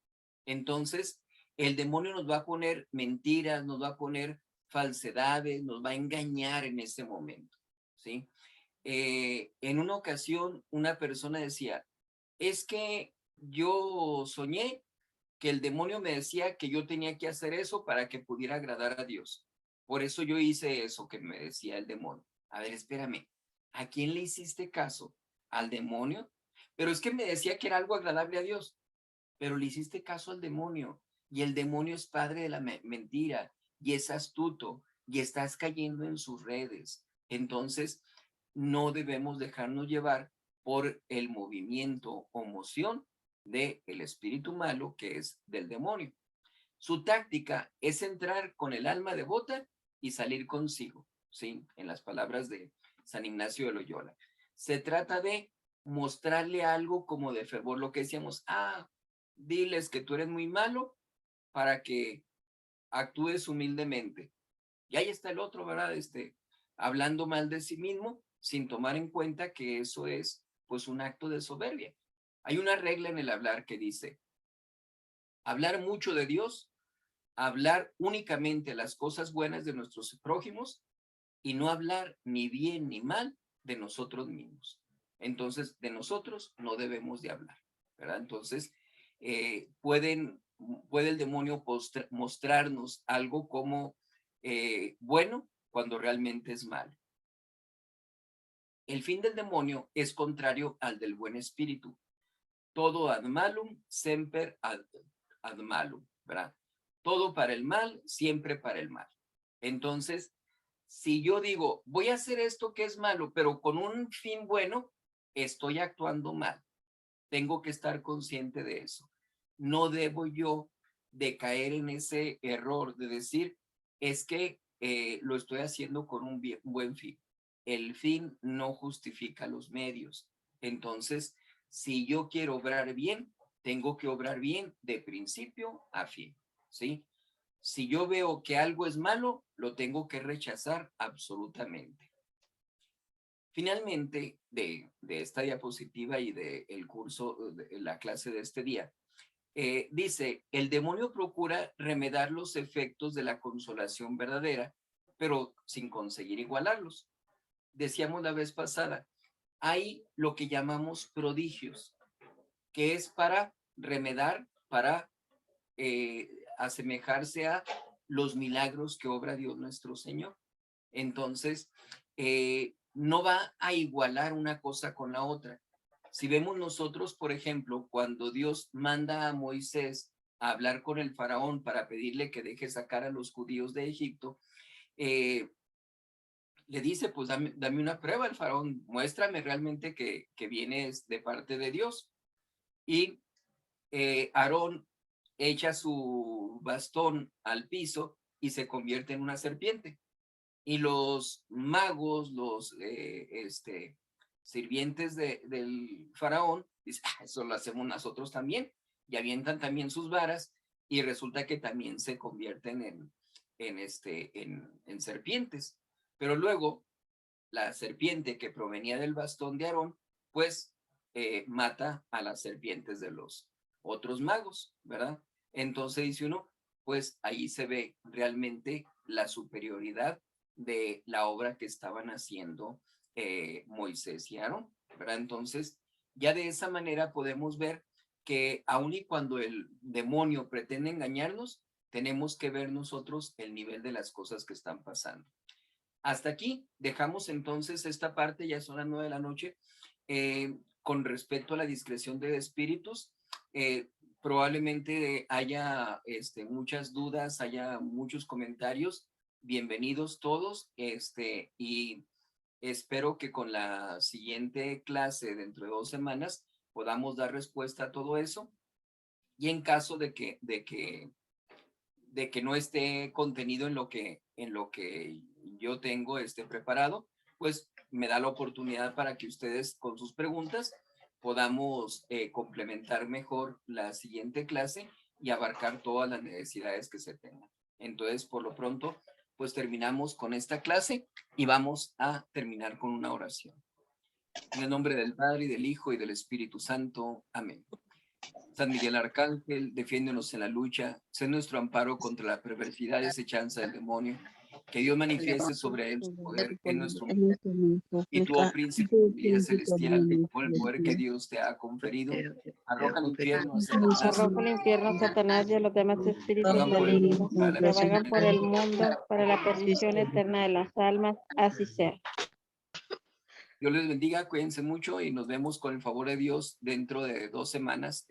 Entonces, el demonio nos va a poner mentiras, nos va a poner falsedades, nos va a engañar en ese momento, ¿sí? En una ocasión, una persona decía, es que yo soñé que el demonio me decía que yo tenía que hacer eso para que pudiera agradar a Dios. Por eso yo hice eso que me decía el demonio. A ver, espérame, ¿a quién le hiciste caso? ¿Al demonio? Pero es que me decía que era algo agradable a Dios, pero le hiciste caso al demonio, y el demonio es padre de la mentira, y es astuto, y estás cayendo en sus redes. Entonces, no debemos dejarnos llevar por el movimiento o moción del espíritu malo, que es del demonio. Su táctica es entrar con el alma devota y salir consigo, ¿sí? En las palabras de San Ignacio de Loyola. Se trata de mostrarle algo como de fervor, lo que decíamos, diles que tú eres muy malo para que actúes humildemente. Y ahí está el otro, ¿verdad? Hablando mal de sí mismo, sin tomar en cuenta que eso es, pues, un acto de soberbia. Hay una regla en el hablar que dice, hablar mucho de Dios, hablar únicamente las cosas buenas de nuestros prójimos y no hablar ni bien ni mal de nosotros mismos. Entonces, de nosotros no debemos de hablar, ¿verdad? Entonces, puede el demonio mostrarnos algo como bueno cuando realmente es malo. El fin del demonio es contrario al del buen espíritu. Todo ad malum, semper ad malum, ¿verdad? Todo para el mal, siempre para el mal. Entonces, si yo digo, voy a hacer esto que es malo, pero con un fin bueno, estoy actuando mal. Tengo que estar consciente de eso. No debo yo de caer en ese error de decir, es que lo estoy haciendo con un buen fin. El fin no justifica los medios. Entonces, si yo quiero obrar bien, tengo que obrar bien de principio a fin, ¿sí? Si yo veo que algo es malo, lo tengo que rechazar absolutamente. Finalmente, de esta diapositiva y del curso, de la clase de este día, dice, el demonio procura remediar los efectos de la consolación verdadera, pero sin conseguir igualarlos. Decíamos la vez pasada, hay lo que llamamos prodigios, que es para remediar, para asemejarse a los milagros que obra Dios nuestro Señor. Entonces, no va a igualar una cosa con la otra. Si vemos nosotros, por ejemplo, cuando Dios manda a Moisés a hablar con el faraón para pedirle que deje sacar a los judíos de Egipto, le dice, pues dame una prueba al faraón, muéstrame realmente que vienes de parte de Dios. Y Aarón echa su bastón al piso y se convierte en una serpiente. Y los magos, los sirvientes del faraón, dicen, eso lo hacemos nosotros también, y avientan también sus varas, y resulta que también se convierten en serpientes. Pero luego, la serpiente que provenía del bastón de Aarón, pues mata a las serpientes de los otros magos, ¿verdad? Entonces dice uno, pues ahí se ve realmente la superioridad de la obra que estaban haciendo Moisés y Aarón, ¿verdad? Entonces, ya de esa manera podemos ver que aun y cuando el demonio pretende engañarnos, tenemos que ver nosotros el nivel de las cosas que están pasando. Hasta aquí dejamos entonces esta parte, ya son las 9 de la noche, con respecto a la discreción de espíritus. Probablemente haya muchas dudas, haya muchos comentarios. Bienvenidos todos, y espero que con la siguiente clase dentro de 2 semanas podamos dar respuesta a todo eso. Y en caso de que no esté contenido en lo que yo tengo preparado, pues me da la oportunidad para que ustedes con sus preguntas podamos complementar mejor la siguiente clase y abarcar todas las necesidades que se tengan. Entonces, por lo pronto, pues terminamos con esta clase y vamos a terminar con una oración. En el nombre del Padre, y del Hijo, y del Espíritu Santo. Amén. San Miguel Arcángel, defiéndonos en la lucha, sé nuestro amparo contra la perversidad y acechanza del demonio. Que Dios manifieste sobre él su poder en nuestro mundo. Y tú, oh príncipe de vida celestial, por el poder que Dios te ha conferido, arroja al infierno a Satanás. Arroja al infierno a Satanás y a los demás espíritus Vagan por el malignos mundo para la que vagan perdición por de el todos. mundo para la perdición eterna de las almas. Así sea. Dios les bendiga, cuídense mucho y nos vemos con el favor de Dios dentro de 2 semanas.